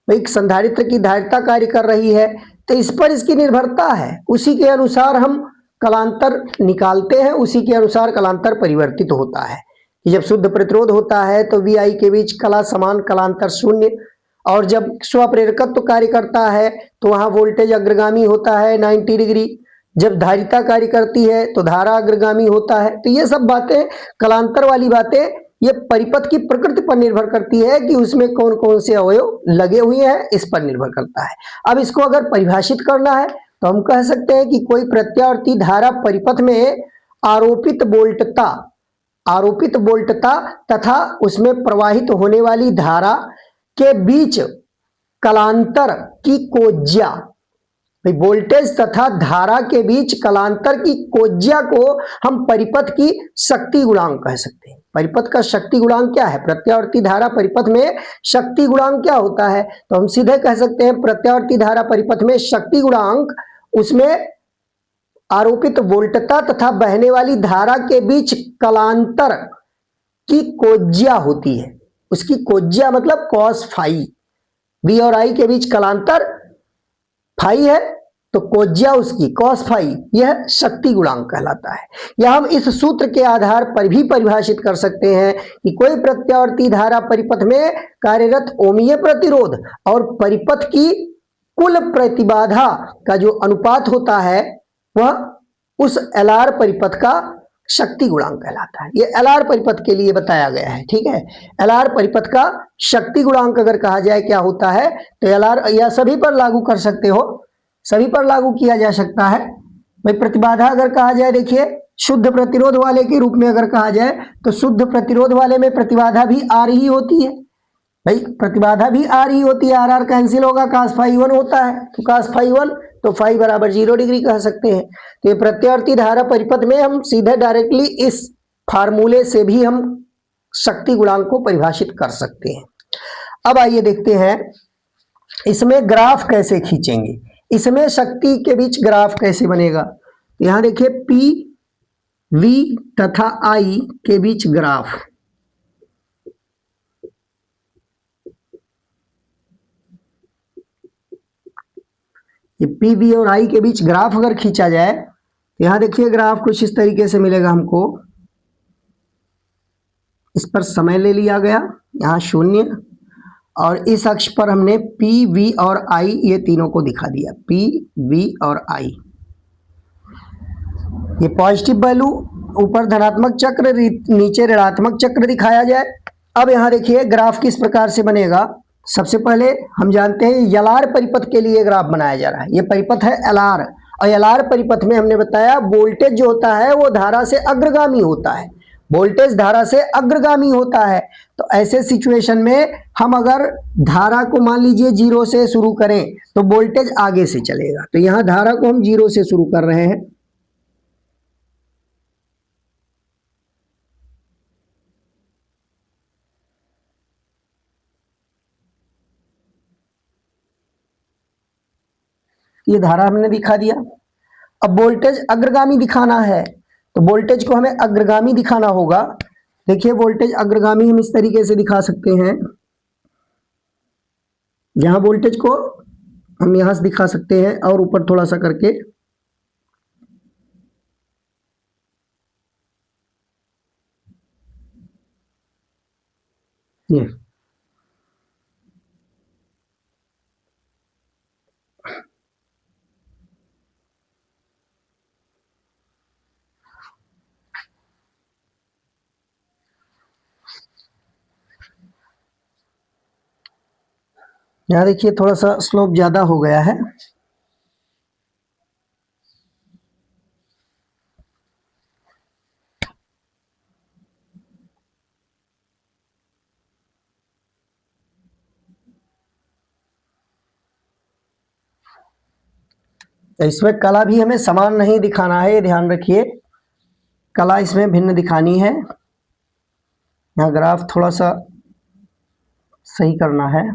भाई संधारित्र की धारिता कार्य कर रही है, तो इस पर इसकी निर्भरता है। उसी के अनुसार हम कलांतर निकालते हैं, उसी के अनुसार कलांतर परिवर्तित होता है कि जब शुद्ध प्रतिरोध होता है तो वी आई के बीच कला समान कलांतर शून्य, और जब स्वप्रेरकत्व कार्य करता है तो वहां वोल्टेज अग्रगामी होता है 90 डिग्री, जब धारिता कार्य करती है तो धारा अग्रगामी होता है। तो ये सब बातें कलांतर वाली बातें ये परिपथ की प्रकृति पर निर्भर करती है कि उसमें कौन कौन से अवयव लगे हुए हैं, इस पर निर्भर करता है। अब इसको अगर परिभाषित करना है तो हम कह सकते हैं कि कोई प्रत्यावर्ती धारा परिपथ में आरोपित वोल्टता तथा उसमें प्रवाहित होने वाली धारा के बीच कलांतर की कोज्या, वोल्टेज तथा धारा के बीच कलांतर की कोज्या को हम परिपथ की शक्ति गुणांक कह सकते हैं। परिपथ का शक्ति गुणांक क्या है, प्रत्यावर्ती धारा परिपथ में शक्ति गुणांक क्या होता है, तो हम सीधे कह सकते हैं प्रत्यावर्ती धारा परिपथ में शक्ति गुणांक उसमें आरोपित वोल्टता तथा बहने वाली धारा के बीच कलांतर की कोज्या होती है। उसकी कोज्या मतलब कॉस फाई, वी और आई के बीच कलांतर फाई है तो कोज्या उसकी कॉस फाई, यह शक्ति गुणांक कहलाता है। या हम इस सूत्र के आधार पर भी परिभाषित कर सकते हैं कि कोई प्रत्यावर्ती धारा परिपथ में कार्यरत ओमीय प्रतिरोध और परिपथ की कुल प्रतिबाधा का जो अनुपात होता है वह उस एलआर परिपथ का शक्ति गुणांक कहलाता है। ये एलआर परिपथ के लिए बताया गया है, ठीक है। एलआर परिपथ का शक्ति गुणांक अगर कहा जाए क्या होता है, तो एलआर या सभी पर लागू कर सकते हो, सभी पर लागू किया जा सकता है। भाई प्रतिबाधा अगर कहा जाए, देखिए शुद्ध प्रतिरोध वाले के रूप में अगर कहा जाए तो शुद्ध प्रतिरोध वाले में प्रतिबाधा भी आर ही होती है। भाई प्रतिबाधा भी आर ही होती है, आर आर कैंसिल होगा, cos फाई 1 होता है, तो cos फाई 1 तो फाई बराबर 0 डिग्री कह सकते हैं। तो ये प्रत्यावर्ती धारा परिपथ में हम सीधे डायरेक्टली इस फार्मूले से भी हम शक्ति गुणांक को परिभाषित कर सकते हैं। अब आइए देखते हैं इसमें ग्राफ कैसे खींचेंगे, इसमें शक्ति के बीच ग्राफ कैसे बनेगा। यहां देखिए पी वी तथा आई के बीच ग्राफ, ये पी वी और आई के बीच ग्राफ अगर खींचा जाए तो यहाँ देखिए ग्राफ कुछ इस तरीके से मिलेगा हमको। इस पर समय ले लिया गया, यहाँ 0, और इस अक्ष पर हमने पी वी और आई ये तीनों को दिखा दिया, पी वी और आई। ये पॉजिटिव वैल्यू, ऊपर धनात्मक चक्र, नीचे ऋणात्मक चक्र दिखाया जाए। अब यहाँ देखिए ग्राफ किस प्रकार से बनेगा। सबसे पहले हम जानते हैं एलआर परिपथ के लिए ग्राफ बनाया जा रहा है। ये परिपथ है एलआर, और एलआर परिपथ में हमने बताया वोल्टेज जो होता है वो धारा से अग्रगामी होता है, वोल्टेज धारा से अग्रगामी होता है। तो ऐसे सिचुएशन में हम अगर धारा को मान लीजिए 0 से शुरू करें तो वोल्टेज आगे से चलेगा। तो यहाँ धारा को हम 0 से शुरू कर रहे हैं। ये धारा हमने दिखा दिया। अब वोल्टेज अग्रगामी दिखाना है, तो वोल्टेज को हमें अग्रगामी दिखाना होगा। देखिए वोल्टेज अग्रगामी हम इस तरीके से दिखा सकते हैं। यहां वोल्टेज को हम यहां से दिखा सकते हैं और ऊपर थोड़ा सा करके। ये यहाँ देखिए थोड़ा सा स्लोप ज्यादा हो गया है। तो इसमें कला भी हमें समान नहीं दिखाना है, ये ध्यान रखिए, कला इसमें भिन्न दिखानी है। यहाँ ग्राफ थोड़ा सा सही करना है।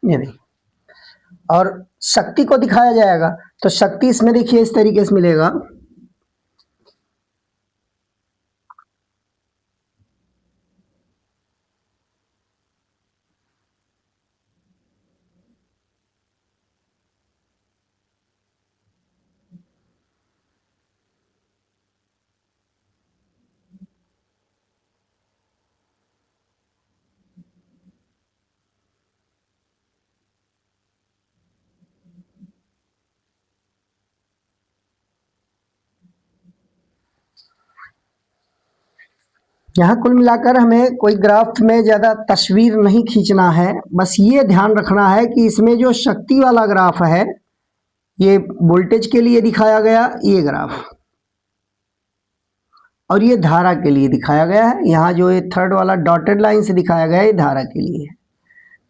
ये देखिए, और शक्ति को दिखाया जाएगा तो शक्ति इसमें देखिए इस तरीके से मिलेगा। यहाँ कुल मिलाकर हमें कोई ग्राफ में ज़्यादा तस्वीर नहीं खींचना है, बस ये ध्यान रखना है कि इसमें जो शक्ति वाला ग्राफ है ये वोल्टेज के लिए दिखाया गया ये ग्राफ, और ये धारा के लिए दिखाया गया है। यहाँ जो ये थर्ड वाला डॉटेड लाइन से दिखाया गया है ये धारा के लिए है।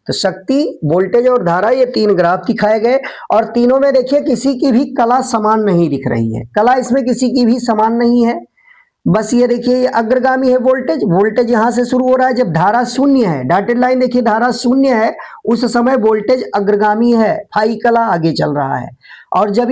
तो शक्ति, वोल्टेज और धारा ये 3 ग्राफ दिखाए गए, और तीनों में देखिए किसी की भी कला समान नहीं दिख रही है, कला इसमें किसी की भी समान नहीं है। बस ये देखिए ये अग्रगामी है वोल्टेज, वोल्टेज यहां से शुरू हो रहा है जब धारा 0 है, डॉटेड लाइन देखिए धारा 0 है, उस समय वोल्टेज अग्रगामी है, फाई कला आगे चल रहा है। और जब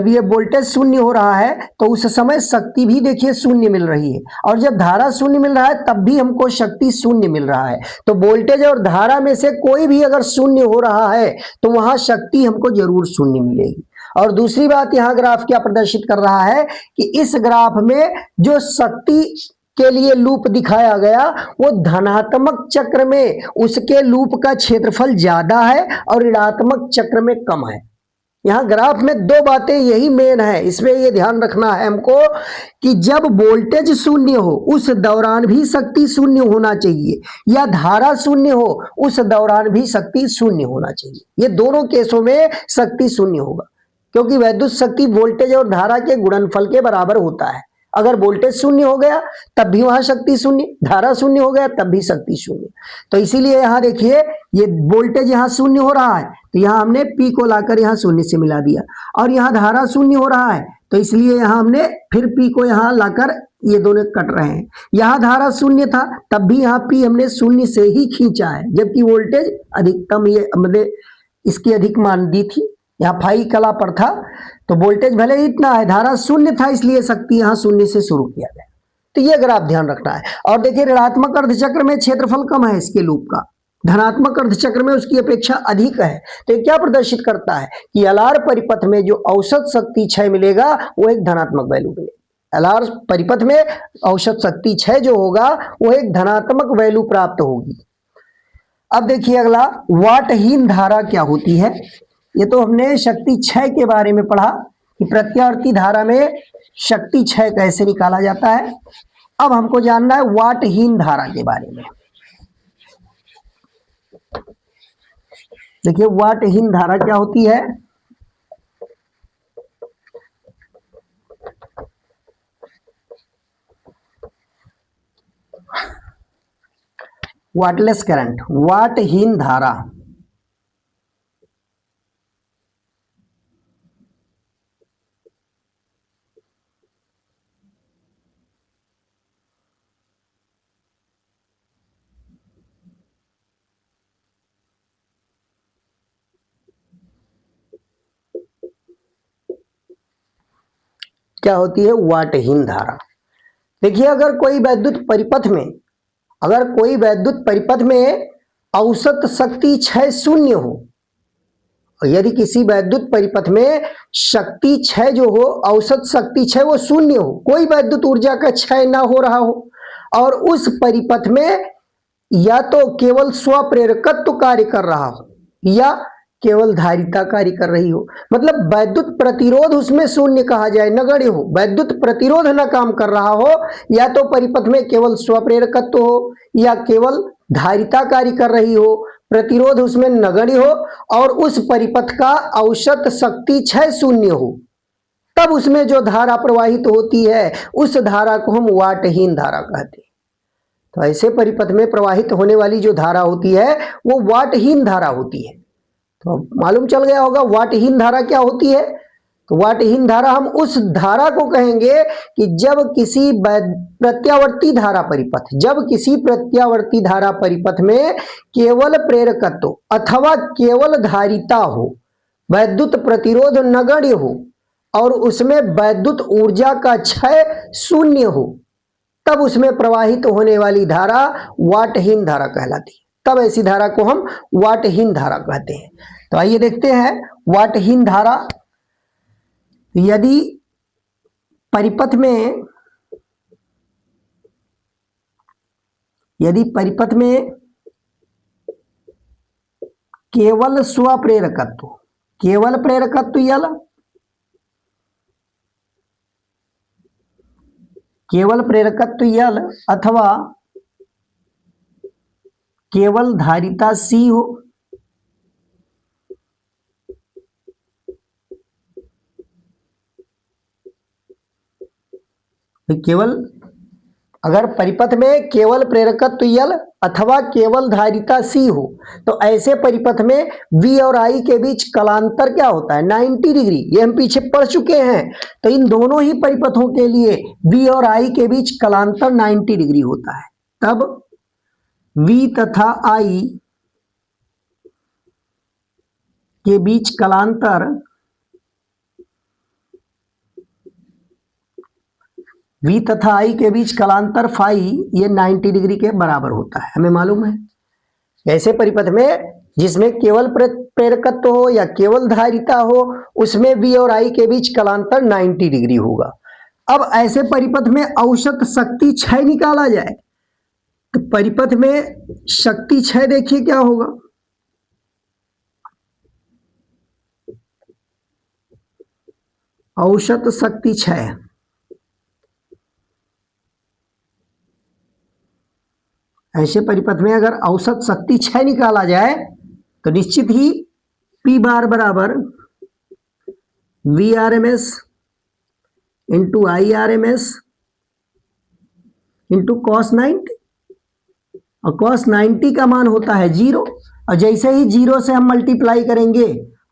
ये वोल्टेज 0 हो रहा है तो उस समय शक्ति भी देखिए 0 मिल रही है, और जब धारा 0 मिल रहा है तब भी हमको शक्ति 0 मिल रहा है। तो वोल्टेज और धारा में से कोई भी अगर 0 हो रहा है तो वहां शक्ति हमको जरूर 0 मिलेगी। और दूसरी बात यहाँ ग्राफ क्या प्रदर्शित कर रहा है कि इस ग्राफ में जो शक्ति के लिए लूप दिखाया गया वो धनात्मक चक्र में उसके लूप का क्षेत्रफल ज्यादा है और ऋणात्मक चक्र में कम है। यहाँ ग्राफ में 2 बातें यही मेन है, इसमें ये ध्यान रखना है हमको कि जब वोल्टेज 0 हो उस दौरान भी शक्ति 0 होना चाहिए, या धारा 0 हो उस दौरान भी शक्ति 0 होना चाहिए। ये दोनों केसों में शक्ति 0 होगा, क्योंकि वैद्युत शक्ति वोल्टेज और धारा के गुणनफल के बराबर होता है। अगर वोल्टेज 0 हो गया तब भी वहां शक्ति 0, धारा 0 हो गया तब भी शक्ति 0। तो इसीलिए यहां देखिए ये वोल्टेज यहाँ 0 हो रहा है तो यहाँ हमने P को लाकर यहाँ 0 से मिला दिया, और यहाँ धारा 0 हो रहा है तो इसलिए यहां हमने फिर पी को यहां लाकर ये दोनों कट रहे हैं। यहां धारा शून्य था तब भी यहां पी हमने शून्य से ही खींचा है, जबकि वोल्टेज अधिकतम ये मतलब इसकी अधिक मान दी थी, यहाँ फाई कला पर था, तो वोल्टेज भले ही इतना है, धारा शून्य था, इसलिए शक्ति यहाँ शून्य से शुरू किया गया। तो ये अगर आप ध्यान रखना है। और देखिए ऋणात्मक अर्धचक्र में क्षेत्रफल कम है इसके लूप का, धनात्मक अर्धचक्र में उसकी अपेक्षा अधिक है। तो ये क्या प्रदर्शित करता है कि एलआर परिपथ में जो औसत शक्ति क्षय मिलेगा वो एक धनात्मक वैल्यू मिलेगा। एलआर परिपथ में औसत शक्ति क्षय जो होगा वो एक धनात्मक वैल्यू प्राप्त होगी। अब देखिए अगला, वाटहीन धारा क्या होती है। ये तो हमने शक्ति क्षय के बारे में पढ़ा कि प्रत्यावर्ती धारा में शक्ति क्षय कैसे निकाला जाता है। अब हमको जानना है वाटहीन धारा के बारे में। देखिए वाटहीन धारा क्या होती है। वाटलेस करंट, वाटहीन धारा। क्या होती है वाटहीन धारा। देखिए अगर कोई वैद्युत परिपथ में औसत शक्ति क्षय शून्य हो, यदि किसी वैद्युत परिपथ में शक्ति क्षय जो हो, औसत शक्ति क्षय वो शून्य हो, कोई वैद्युत ऊर्जा का क्षय ना हो रहा हो, और उस परिपथ में या तो केवल स्वप्रेरकत्व कार्य कर रहा हो या केवल धारिता कार्य कर रही हो, मतलब वैद्युत प्रतिरोध उसमें शून्य कहा जाए, नगण्य हो, वैद्युत प्रतिरोध न काम कर रहा हो, या तो परिपथ में केवल स्वप्रेरकत्व हो या केवल धारिता कार्य कर रही हो, प्रतिरोध उसमें नगण्य हो, और उस परिपथ का औसत शक्ति क्षय शून्य हो, तब उसमें जो धारा प्रवाहित होती है उस धारा को हम वाटहीन धारा कहते हैं। तो ऐसे परिपथ में प्रवाहित होने वाली जो धारा होती है वो वाटहीन धारा होती है। तो मालूम चल गया होगा वाटहीन धारा क्या होती है। तो वाटहीन धारा हम उस धारा को कहेंगे कि जब किसी प्रत्यावर्ती धारा परिपथ में केवल प्रेरकत्व अथवा केवल धारिता हो, वैद्युत प्रतिरोध नगण्य हो और उसमें वैद्युत ऊर्जा का क्षय शून्य हो, तब उसमें प्रवाहित होने वाली धारा वाटहीन धारा कहलाती है। तब ऐसी धारा को हम वाटहीन धारा कहते हैं। तो आइए देखते हैं वाटहीन धारा। यदि परिपथ में केवल स्वप्रेरकत्व, केवल प्रेरकत्व याला केवल प्रेरकत्व यल अथवा केवल धारिता सी हो, केवल अगर परिपथ में केवल प्रेरकत्व यल अथवा केवल धारिता सी हो, तो ऐसे परिपथ में V और I के बीच कलांतर क्या होता है 90 डिग्री। ये हम पीछे पढ़ चुके हैं। तो इन दोनों ही परिपथों के लिए V और I के बीच कलांतर 90 डिग्री होता है। तब V तथा I के बीच कलांतर V तथा I के बीच कलांतर फाई ये 90 डिग्री के बराबर होता है, हमें मालूम है। ऐसे परिपथ में जिसमें केवल प्रेरकत्व हो या केवल धारिता हो, उसमें V और I के बीच कलांतर 90 डिग्री होगा। अब ऐसे परिपथ में औसत शक्ति क्षय निकाला जाए, तो परिपथ में शक्ति क्षय देखिए क्या होगा। औसत शक्ति क्षय, ऐसे परिपथ में अगर औसत शक्ति क्षय निकाला जाए तो निश्चित ही P बार बराबर VRMS into IRMS into cos 90, और cos 90 का मान होता है 0, और जैसे ही 0 से हम मल्टीप्लाई करेंगे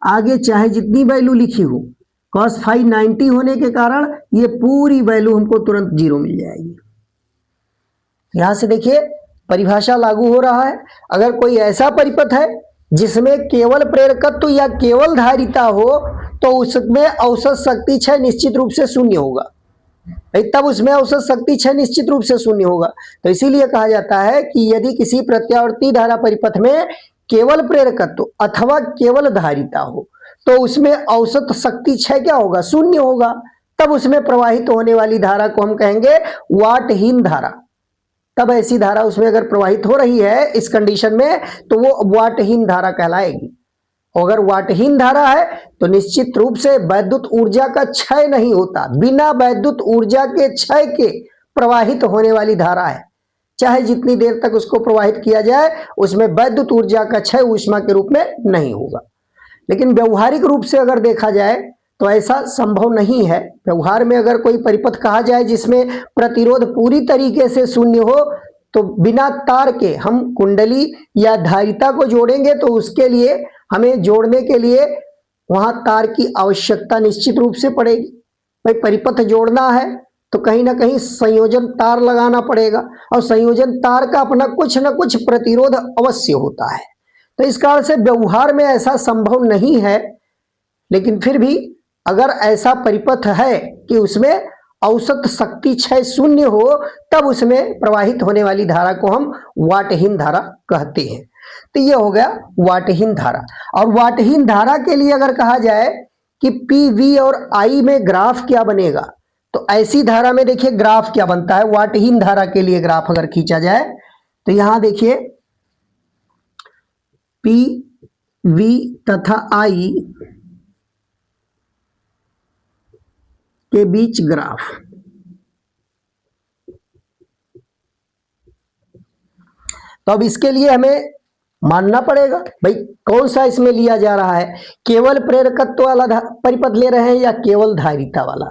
आगे चाहे जितनी वैल्यू लिखी हो cos फाई 90 होने के कारण ये पूरी वैल्यू हमको तुरंत जीरो मिल जाएगी। यहां से देखिए परिभाषा लागू हो रहा है। अगर कोई ऐसा परिपथ है जिसमें केवल प्रेरकत्व या केवल धारिता हो तो उसमें औसत शक्ति क्षय निश्चित रूप से शून्य होगा। तब उसमें औसत शक्ति क्षय निश्चित रूप से शून्य होगा। तो इसीलिए कहा जाता है कि यदि किसी प्रत्यावर्ती धारा परिपथ में केवल प्रेरकत्व अथवा केवल धारिता हो तो उसमें औसत शक्ति क्षय क्या होगा? शून्य होगा। तब उसमें प्रवाहित होने वाली धारा को हम कहेंगे वाटहीन धारा। तब ऐसी धारा उसमें अगर प्रवाहित हो रही है इस कंडीशन में तो वो वाटहीन धारा कहलाएगी। अगर वाटहीन धारा है तो निश्चित रूप से वैद्युत ऊर्जा का क्षय नहीं होता। बिना वैद्युत ऊर्जा के क्षय के प्रवाहित होने वाली धारा है। चाहे जितनी देर तक उसको प्रवाहित किया जाए उसमें वैद्युत ऊर्जा का क्षय ऊष्मा के रूप में नहीं होगा। लेकिन व्यवहारिक रूप से अगर देखा जाए तो ऐसा संभव नहीं है। व्यवहार में अगर कोई परिपथ कहा जाए जिसमें प्रतिरोध पूरी तरीके से शून्य हो तो बिना तार के हम कुंडली या धारिता को जोड़ेंगे तो उसके लिए हमें जोड़ने के लिए वहां तार की आवश्यकता निश्चित रूप से पड़ेगी। भाई परिपथ जोड़ना है तो कहीं ना कहीं संयोजन तार लगाना पड़ेगा और संयोजन तार का अपना कुछ ना कुछ प्रतिरोध अवश्य होता है। तो इस कारण से व्यवहार में ऐसा संभव नहीं है। लेकिन फिर भी अगर ऐसा परिपथ है कि उसमें औसत शक्ति क्षय शून्य हो तब उसमें प्रवाहित होने वाली धारा को हम वाटहीन धारा कहते हैं। तो ये हो गया वाटहीन धारा। और वाटहीन धारा के लिए अगर कहा जाए कि पी वी और आई में ग्राफ क्या बनेगा तो ऐसी धारा में देखिए ग्राफ क्या बनता है। वाटहीन धारा के लिए ग्राफ अगर खींचा जाए तो यहां देखिए पी वी तथा आई के बीच ग्राफ। तो अब इसके लिए हमें मानना पड़ेगा भाई कौन सा इसमें लिया जा रहा है, केवल प्रेरकत्व वाला परिपथ ले रहे हैं या केवल धारिता वाला।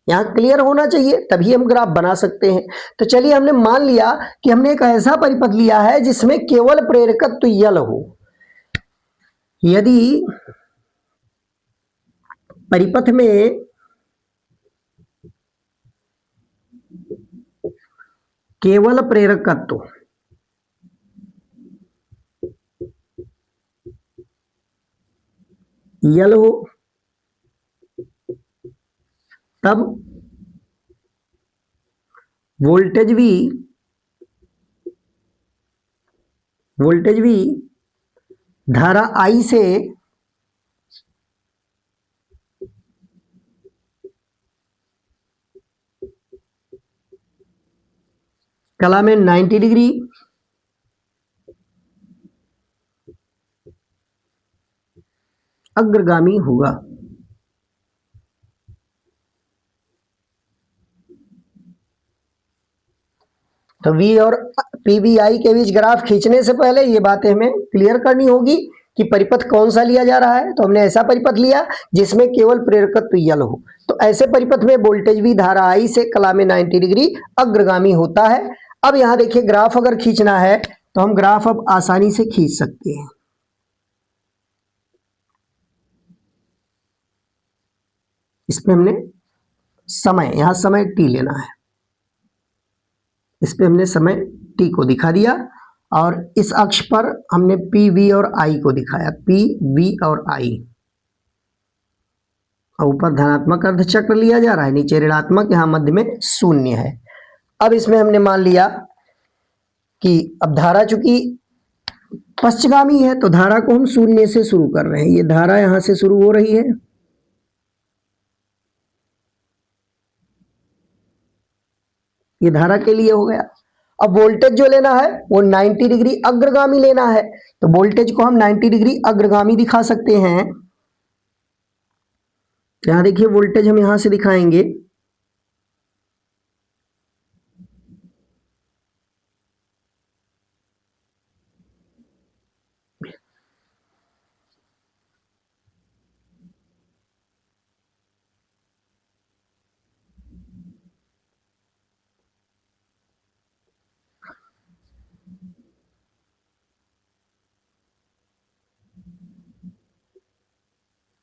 यहां क्लियर होना चाहिए तभी हम ग्राफ बना सकते हैं। तो चलिए हमने मान लिया कि हमने एक ऐसा परिपथ लिया है जिसमें केवल प्रेरकत्व यल हो। यदि परिपथ में केवल प्रेरकत्व यल हो तब वोल्टेज भी धारा आई से कला में 90 डिग्री अग्रगामी होगा। तो V और PVI के बीच ग्राफ खींचने से पहले ये बातें हमें क्लियर करनी होगी कि परिपथ कौन सा लिया जा रहा है। तो हमने ऐसा परिपथ लिया जिसमें केवल प्रेरकत्व यल हो। तो ऐसे परिपथ में वोल्टेज भी धारा I से कला में 90 डिग्री अग्रगामी होता है। अब यहां देखिए ग्राफ अगर खींचना है तो हम ग्राफ अब आसानी से खींच सकते हैं। इसमें हमने समय, यहां समय t लेना है, इस पे हमने समय t को दिखा दिया और इस अक्ष पर हमने पी वी और आई को दिखाया, पी वी और आई। ऊपर धनात्मक अर्धचक्र लिया जा रहा है, नीचे ऋणात्मक, यहां मध्य में शून्य है। अब इसमें हमने मान लिया कि अब धारा चूंकि पश्चगामी है तो धारा को हम शून्य से शुरू कर रहे हैं। ये धारा यहां से शुरू हो रही है, ये धारा के लिए हो गया। अब वोल्टेज जो लेना है वो 90 डिग्री अग्रगामी लेना है। तो वोल्टेज को हम 90 डिग्री अग्रगामी दिखा सकते हैं। यहां देखिए वोल्टेज हम यहां से दिखाएंगे,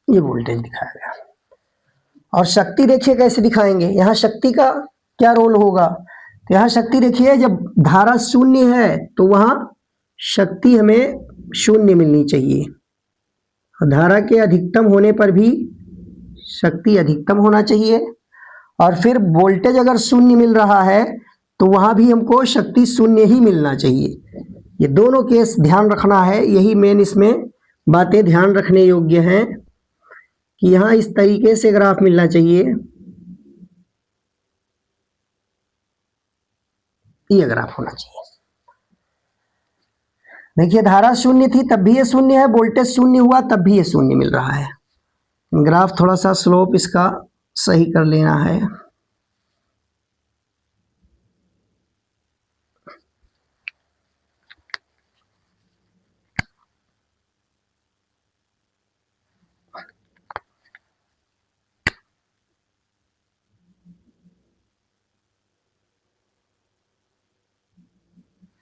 ये वोल्टेज दिखाया गया। और शक्ति देखिए कैसे दिखाएंगे, यहाँ शक्ति का क्या रोल होगा। तो यहाँ शक्ति देखिए, जब धारा शून्य है तो वहां शक्ति हमें शून्य मिलनी चाहिए, और धारा के अधिकतम होने पर भी शक्ति अधिकतम होना चाहिए। और फिर वोल्टेज अगर शून्य मिल रहा है तो वहां भी हमको शक्ति शून्य ही मिलना चाहिए। ये दोनों केस ध्यान रखना है, यही मेन इसमें बातें ध्यान रखने योग्य हैं कि यहाँ इस तरीके से ग्राफ मिलना चाहिए, ये ग्राफ होना चाहिए। देखिए धारा शून्य थी तब भी ये शून्य है, वोल्टेज शून्य हुआ तब भी ये शून्य मिल रहा है। ग्राफ थोड़ा सा स्लोप इसका सही कर लेना है।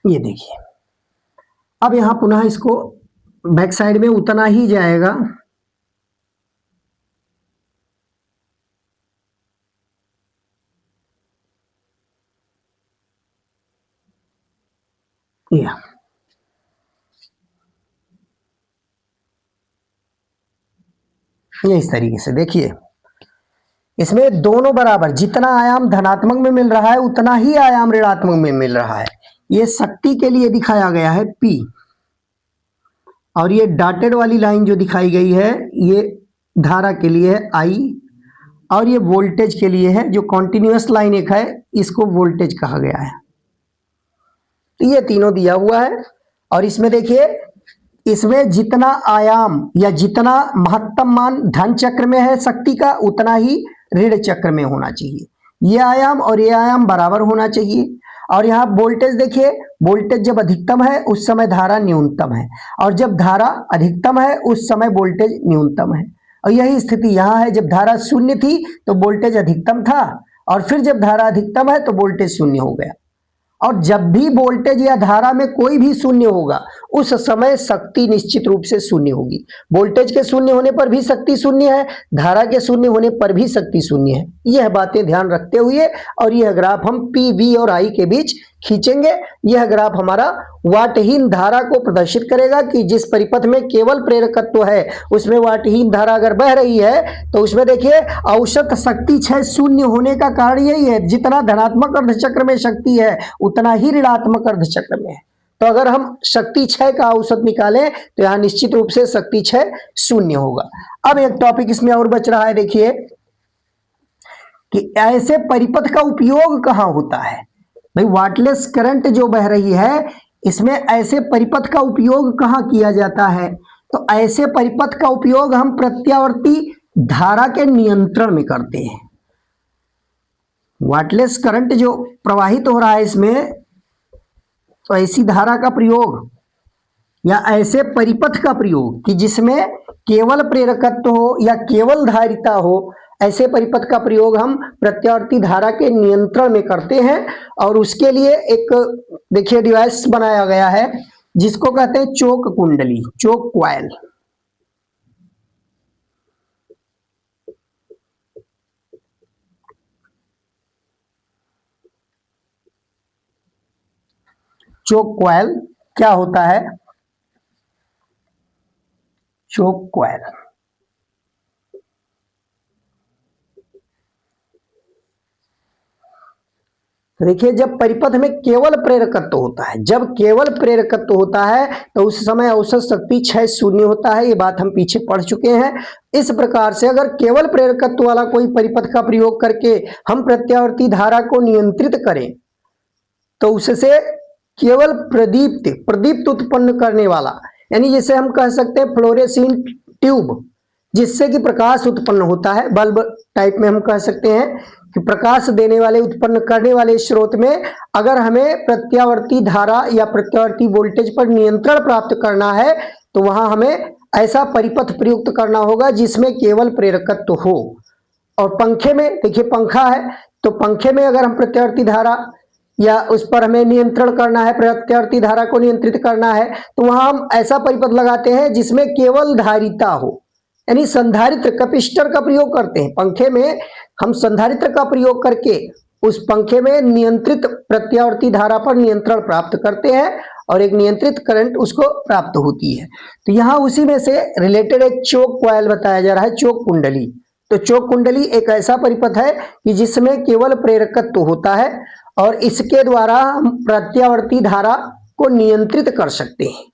ये देखिए, अब यहां पुनः इसको बैक साइड में उतना ही जाएगा। ये इस तरीके से देखिए, इसमें दोनों बराबर, जितना आयाम धनात्मक में मिल रहा है उतना ही आयाम ऋणात्मक में मिल रहा है। ये शक्ति के लिए दिखाया गया है P, और ये डॉटेड वाली लाइन जो दिखाई गई है ये धारा के लिए है I, और ये वोल्टेज के लिए है। जो कॉन्टिन्यूअस लाइन एक है इसको वोल्टेज कहा गया है। तो ये तीनों दिया हुआ है, और इसमें देखिए, इसमें जितना आयाम या जितना महत्तम मान धन चक्र में है शक्ति का, उतना ही ऋण चक्र में होना चाहिए। ये आयाम और ये आयाम बराबर होना चाहिए। और यहाँ वोल्टेज देखिए, वोल्टेज जब अधिकतम है उस समय धारा न्यूनतम है, और जब धारा अधिकतम है उस समय वोल्टेज न्यूनतम है। और यही स्थिति यहाँ है, जब धारा शून्य थी तो वोल्टेज अधिकतम था, और फिर जब धारा अधिकतम है तो वोल्टेज शून्य हो गया। और जब भी वोल्टेज या धारा में कोई भी शून्य होगा उस समय शक्ति निश्चित रूप से शून्य होगी। वोल्टेज के शून्य होने पर भी शक्ति शून्य है, धारा के शून्य होने पर भी शक्ति शून्य है। यह बातें ध्यान रखते हुए और यह ग्राफ हम P, V और I के बीच खींचेंगे। यह ग्राफ हमारा वाटहीन धारा को प्रदर्शित करेगा कि जिस परिपथ में केवल प्रेरकत्व है उसमें वाटहीन धारा अगर बह रही है तो उसमें देखिए औसत शक्ति क्षय शून्य होने का कारण यही है, जितना धनात्मक अर्धचक्र में शक्ति है उतना ही ऋणात्मक अर्धचक्र में है। तो अगर हम शक्ति क्षय का औसत निकालें तो यहाँ निश्चित रूप से शक्ति क्षय शून्य होगा। अब एक टॉपिक इसमें और बच रहा है, देखिए कि ऐसे परिपथ का उपयोग कहाँ होता है। भाई वाटलेस करंट जो बह रही है इसमें ऐसे परिपथ का उपयोग कहाँ किया जाता है। तो ऐसे परिपथ का उपयोग हम प्रत्यावर्ती धारा के नियंत्रण में करते हैं। वाटलेस करंट जो प्रवाहित हो रहा है इसमें, तो ऐसी धारा का प्रयोग या ऐसे परिपथ का प्रयोग कि जिसमें केवल प्रेरकत्व हो या केवल धारिता हो, ऐसे परिपथ का प्रयोग हम प्रत्यावर्ती धारा के नियंत्रण में करते हैं। और उसके लिए एक देखिए डिवाइस बनाया गया है जिसको कहते हैं चोक कुंडली, चोक क्वाइल। चोक क्वाइल क्या होता है? चोक क्वाइल देखिए, जब परिपथ में केवल प्रेरकत्व होता है, जब केवल प्रेरकत्व होता है तो उस समय औसत शक्ति क्षय शून्य होता है। ये बात हम पीछे पढ़ चुके हैं। इस प्रकार से अगर केवल प्रेरकत्व वाला कोई परिपथ का प्रयोग करके हम प्रत्यावर्ती धारा को नियंत्रित करें तो उससे केवल प्रदीप्त उत्पन्न करने वाला, यानी जिसे हम कह सकते हैं फ्लोरेसेंट ट्यूब, जिससे कि प्रकाश उत्पन्न होता है, बल्ब टाइप में हम कह सकते हैं कि प्रकाश देने वाले उत्पन्न करने वाले स्रोत में अगर हमें प्रत्यावर्ती धारा या प्रत्यावर्ती वोल्टेज पर नियंत्रण प्राप्त करना है तो वहां हमें ऐसा परिपथ प्रयुक्त करना होगा जिसमें केवल प्रेरकत्व हो। और पंखे में देखिए, पंखा है तो पंखे में अगर हम प्रत्यावर्ती धारा या उस पर हमें नियंत्रण करना है, प्रत्यावर्ती धारा को नियंत्रित करना है, तो वहां हम ऐसा परिपथ लगाते हैं जिसमें केवल धारिता हो, यानी संधारित्र कैपेसिटर का प्रयोग करते हैं। पंखे में हम संधारित्र का प्रयोग करके उस पंखे में नियंत्रित प्रत्यावर्ती धारा पर नियंत्रण प्राप्त करते हैं और एक नियंत्रित करंट उसको प्राप्त होती है। तो यहाँ उसी में से रिलेटेड एक चोक कॉइल बताया जा रहा है, चोक कुंडली। तो चोक कुंडली एक ऐसा परिपथ है कि जिसमें केवल प्रेरकत्व होता है और इसके द्वारा हम प्रत्यावर्ती धारा को नियंत्रित कर सकते हैं।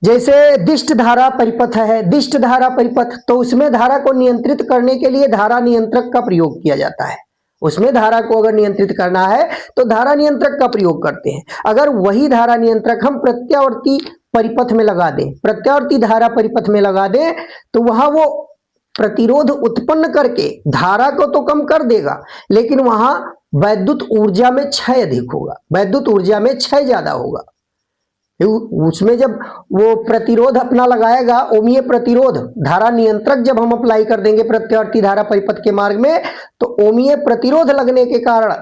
जैसे दिष्ट धारा परिपथ है, दिष्ट धारा परिपथ, तो उसमें धारा को नियंत्रित करने के लिए धारा नियंत्रक का प्रयोग किया जाता है। उसमें धारा को अगर नियंत्रित करना है तो धारा नियंत्रक का प्रयोग करते हैं। अगर वही धारा नियंत्रक हम प्रत्यावर्ती परिपथ में लगा दें, प्रत्यावर्ती धारा परिपथ में लगा दें, तो वहां वो प्रतिरोध उत्पन्न करके धारा को तो कम कर देगा, लेकिन वहां वैद्युत ऊर्जा में क्षय अधिक होगा, वैद्युत ऊर्जा में क्षय ज्यादा होगा। उसमें जब वो प्रतिरोध अपना लगाएगा, ओमीय प्रतिरोध, धारा नियंत्रक जब हम अप्लाई कर देंगे प्रत्यावर्ती धारा परिपथ के मार्ग में, तो ओमीय प्रतिरोध लगने के कारण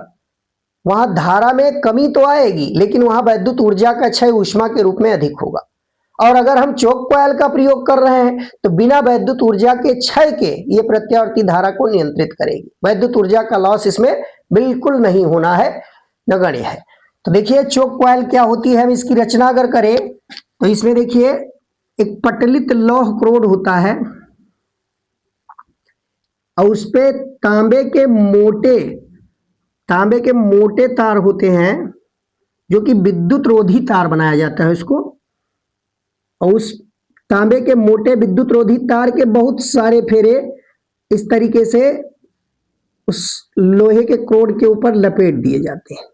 वहां धारा में कमी तो आएगी, लेकिन वहां वैद्युत ऊर्जा का क्षय ऊष्मा के रूप में अधिक होगा। और अगर हम चोक कॉइल का प्रयोग कर रहे हैं तो बिना वैद्युत ऊर्जा के क्षय के ये प्रत्यावर्ती धारा को नियंत्रित करेगी। वैद्युत ऊर्जा का लॉस इसमें बिल्कुल नहीं होना है, नगण्य है। तो देखिए चोक कॉइल क्या होती है, हम इसकी रचना अगर करें तो इसमें देखिए एक पटलित लौह क्रोड होता है और उस पे तांबे के मोटे तार होते हैं, जो कि विद्युत रोधी तार बनाया जाता है उसको। और उस तांबे के मोटे विद्युत रोधी तार के बहुत सारे फेरे इस तरीके से उस लोहे के क्रोड के ऊपर लपेट दिए जाते हैं।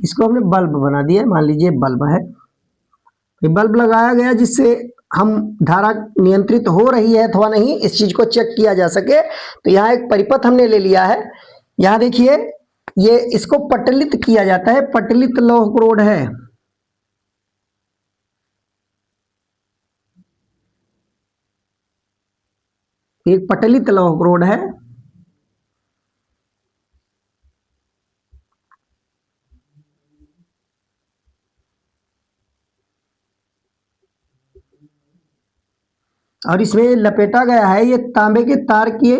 इसको हमने बल्ब बना दिया, मान लीजिए बल्ब है, ये बल्ब लगाया गया जिससे हम धारा नियंत्रित हो रही है अथवा नहीं इस चीज को चेक किया जा सके। तो यहाँ एक परिपथ हमने ले लिया है। यहाँ देखिए ये इसको पटलित किया जाता है, पटलित लौह क्रोड है। एक पटलित लौह क्रोड है और इसमें लपेटा गया है, ये तांबे के तार की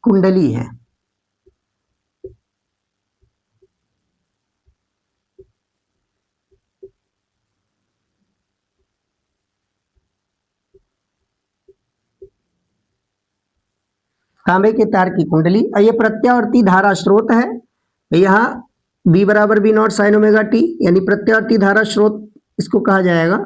कुंडली है। तांबे के तार की कुंडली और ये प्रत्यावर्ती धारा स्रोत है। यहाँ B बराबर B not sine omega T, यानी प्रत्यावर्ती धारा स्रोत इसको कहा जाएगा।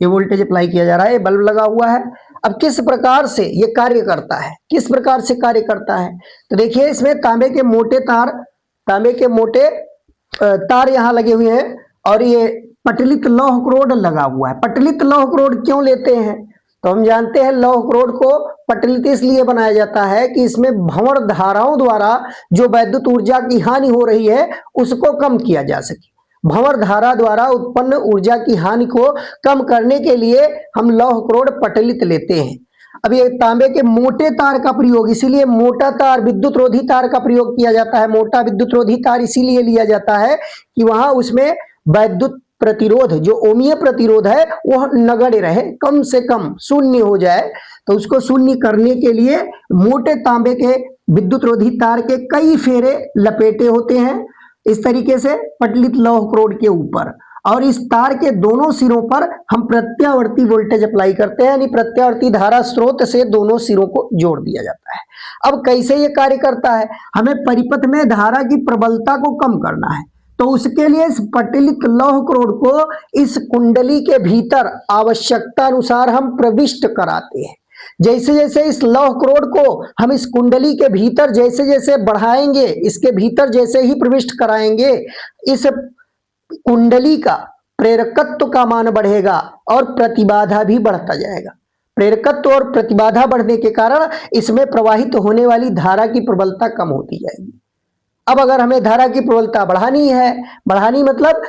ये वोल्टेज अप्लाई किया जा रहा है, ये बल्ब लगा हुआ है। अब किस प्रकार से ये कार्य करता है, किस प्रकार से कार्य करता है, तो देखिए इसमें तांबे के मोटे तार यहाँ लगे हुए हैं और ये पटलित लौह क्रोड लगा हुआ है। पटलित लौह क्रोड क्यों लेते हैं, तो हम जानते हैं लौह क्रोड को पटलित इसलिए बनाया जाता है कि इसमें भंवर धाराओं द्वारा जो वैद्युत ऊर्जा की हानि हो रही है उसको कम किया जा सके। भंवर धारा द्वारा उत्पन्न ऊर्जा की हानि को कम करने के लिए हम लौह क्रोड पटलित लेते हैं। अब ये तांबे के मोटे तार का प्रयोग, इसीलिए मोटा तार विद्युत रोधी तार का प्रयोग किया जाता है। मोटा विद्युत रोधी तार इसीलिए लिया जाता है कि वहां उसमें वैद्युत प्रतिरोध जो ओमीय प्रतिरोध है वह नगण्य रहे, कम से कम शून्य हो जाए। तो उसको शून्य करने के लिए मोटे तांबे के विद्युत रोधी तार के कई फेरे लपेटे होते हैं इस तरीके से पटलित लौह क्रोड के ऊपर, और इस तार के दोनों सिरों पर हम प्रत्यावर्ती वोल्टेज अप्लाई करते हैं, यानी प्रत्यावर्ती धारा स्रोत से दोनों सिरों को जोड़ दिया जाता है। अब कैसे ये कार्य करता है, हमें परिपथ में धारा की प्रबलता को कम करना है, तो उसके लिए इस पटलित लौह क्रोड को इस कुंडली के भीतर आवश्यकता अनुसार हम प्रविष्ट कराते हैं। जैसे जैसे इस लौह क्रोड को हम इस कुंडली के भीतर जैसे जैसे बढ़ाएंगे, इसके भीतर जैसे ही प्रविष्ट कराएंगे, इस कुंडली का प्रेरकत्व का मान बढ़ेगा और प्रतिबाधा भी बढ़ता जाएगा। प्रेरकत्व और प्रतिबाधा बढ़ने के कारण इसमें प्रवाहित होने वाली धारा की प्रबलता कम होती जाएगी। अब अगर हमें धारा की प्रबलता बढ़ानी है, बढ़ानी मतलब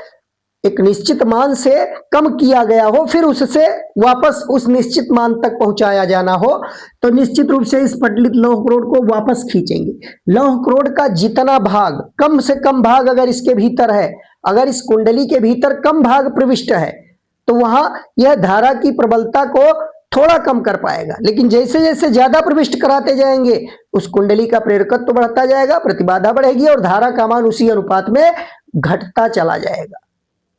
एक निश्चित मान से कम किया गया हो, फिर उससे वापस उस निश्चित मान तक पहुंचाया जाना हो, तो निश्चित रूप से इस पटलित लौह क्रोड को वापस खींचेंगे। लौह क्रोड का जितना भाग, कम से कम भाग अगर इसके भीतर है, अगर इस कुंडली के भीतर कम भाग प्रविष्ट है, तो वहां यह धारा की प्रबलता को थोड़ा कम कर पाएगा। लेकिन जैसे जैसे ज्यादा प्रविष्ट कराते जाएंगे, उस कुंडली का प्रेरकत्व बढ़ता जाएगा, प्रतिबाधा बढ़ेगी और धारा का मान उसी अनुपात में घटता चला जाएगा।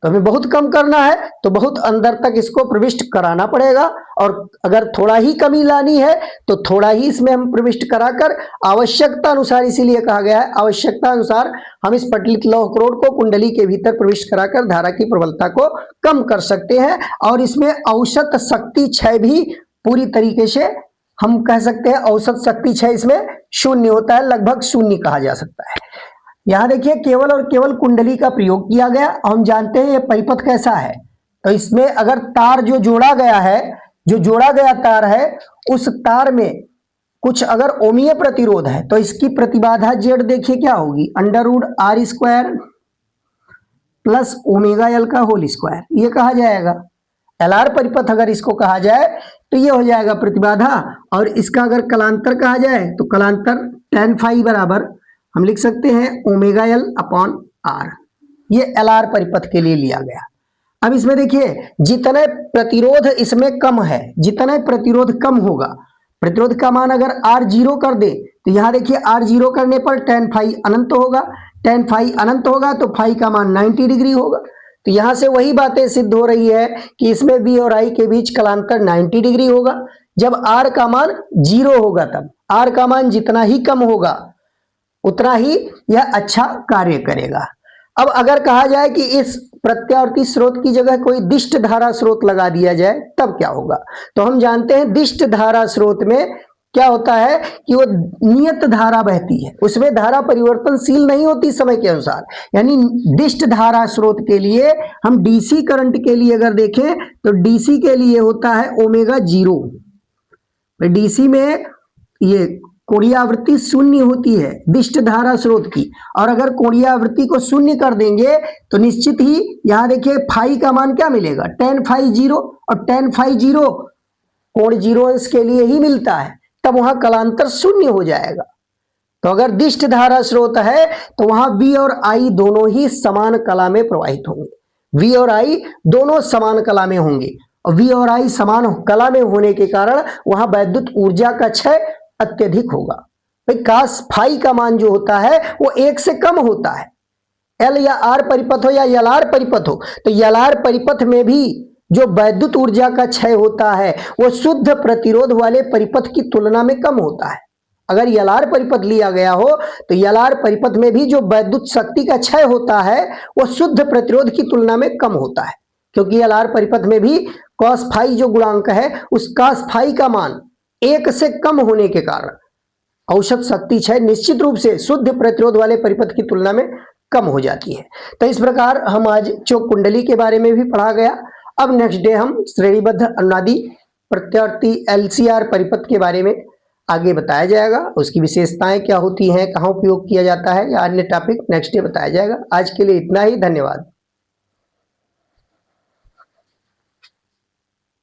तो हमें बहुत कम करना है तो बहुत अंदर तक इसको प्रविष्ट कराना पड़ेगा, और अगर थोड़ा ही कमी लानी है तो थोड़ा ही इसमें हम प्रविष्ट कराकर आवश्यकता अनुसार, इसीलिए कहा गया है आवश्यकता अनुसार हम इस पटलित लौह क्रोड को कुंडली के भीतर प्रविष्ट कराकर धारा की प्रबलता को कम कर सकते हैं। और इसमें औसत शक्ति क्षय भी पूरी तरीके से हम कह सकते हैं, औसत शक्ति क्षय इसमें शून्य होता है, लगभग शून्य कहा जा सकता है। यहां देखिए केवल और केवल कुंडली का प्रयोग किया गया। हम जानते हैं ये परिपथ कैसा है, तो इसमें अगर तार जो जोड़ा गया है, जो जोड़ा गया तार है, उस तार में कुछ अगर ओमीय प्रतिरोध है तो इसकी प्रतिबाधा जेड देखिए क्या होगी, √r² प्लस ओमेगा एल का होल स्क्वायर, ये कहा जाएगा। LR परिपथ अगर इसको कहा जाए तो ये हो जाएगा प्रतिबाधा, और इसका अगर कलांतर कहा जाए तो कलांतर tan फाई बराबर हम लिख सकते हैं ओमेगा एल अपॉन आर। ये LR परिपथ के लिए लिया गया। अब इसमें देखिए जितने प्रतिरोध इसमें कम है, जितने प्रतिरोध कम होगा, प्रतिरोध का मान अगर R0 कर दे तो यहां देखिए R0 करने पर tan फाई अनंत होगा, tan फाई अनंत होगा तो फाई का मान 90 डिग्री होगा। तो यहां से वही बातें सिद्ध हो रही है कि इसमें V और I के बीच कलांतर 90 डिग्री होगा। जब R का मान 0 होगा, तब R का मान जितना ही कम होगा उतना ही यह अच्छा कार्य करेगा। अब अगर कहा जाए कि इस प्रत्यावर्ती स्रोत की जगह कोई दिष्ट धारा स्रोत लगा दिया जाए तब क्या होगा, तो हम जानते हैं दिष्ट धारा स्रोत में क्या होता है कि वो नियत धारा बहती है, उसमें धारा परिवर्तनशील नहीं होती समय के अनुसार। यानी दिष्ट धारा स्रोत के लिए हम डीसी करंट के लिए अगर देखें तो डीसी के लिए होता है ओमेगा 0। डीसी में ये कोणीय आवृत्ति शून्य होती है दिष्ट धारा स्रोत की, और अगर कोणीय आवृत्ति को शून्य कर देंगे तो निश्चित ही यहां देखिए फाई का मान क्या मिलेगा, tan फाई 0, और tan फाई 0 कोण 0 अंश के लिए ही मिलता है, तब वहां कलांतर शून्य हो जाएगा। तो अगर दिष्ट धारा स्रोत है तो वहां V और I दोनों ही समान कला में प्रवाहित होंगे, V और I दोनों समान कला में होंगे, और V और I समान कला में होने के कारण वहां वैद्युत ऊर्जा का क्षय अत्यधिक होगा। भाई कास फाई का मान जो होता है वो 1 से कम होता है। L या R परिपथ हो या LR परिपथ हो, तो LR परिपथ में भी जो वैद्युत ऊर्जा का क्षय होता है वो शुद्ध प्रतिरोध वाले परिपथ की तुलना में कम होता है। अगर LR परिपथ लिया गया हो तो LR परिपथ में भी जो वैद्युत शक्ति का क्षय होता है वो शुद्ध प्रतिरोध की तुलना में कम होता है, क्योंकि LR परिपथ में भी cos फाई जो गुणांक है उस cos फाई का मान 1 से कम होने के कारण औसत शक्ति क्षय निश्चित रूप से शुद्ध प्रतिरोध वाले परिपथ की तुलना में कम हो जाती है। तो इस प्रकार हम आज चौक कुंडली के बारे में भी पढ़ा गया। अब नेक्स्ट डे हम श्रेणीबद्ध अनुनादी प्रत्यावर्ती LCR परिपथ के बारे में आगे बताया जाएगा, उसकी विशेषताएं क्या होती हैं, कहाँ उपयोग किया जाता है, या अन्य टॉपिक नेक्स्ट डे बताया जाएगा। आज के लिए इतना ही, धन्यवाद।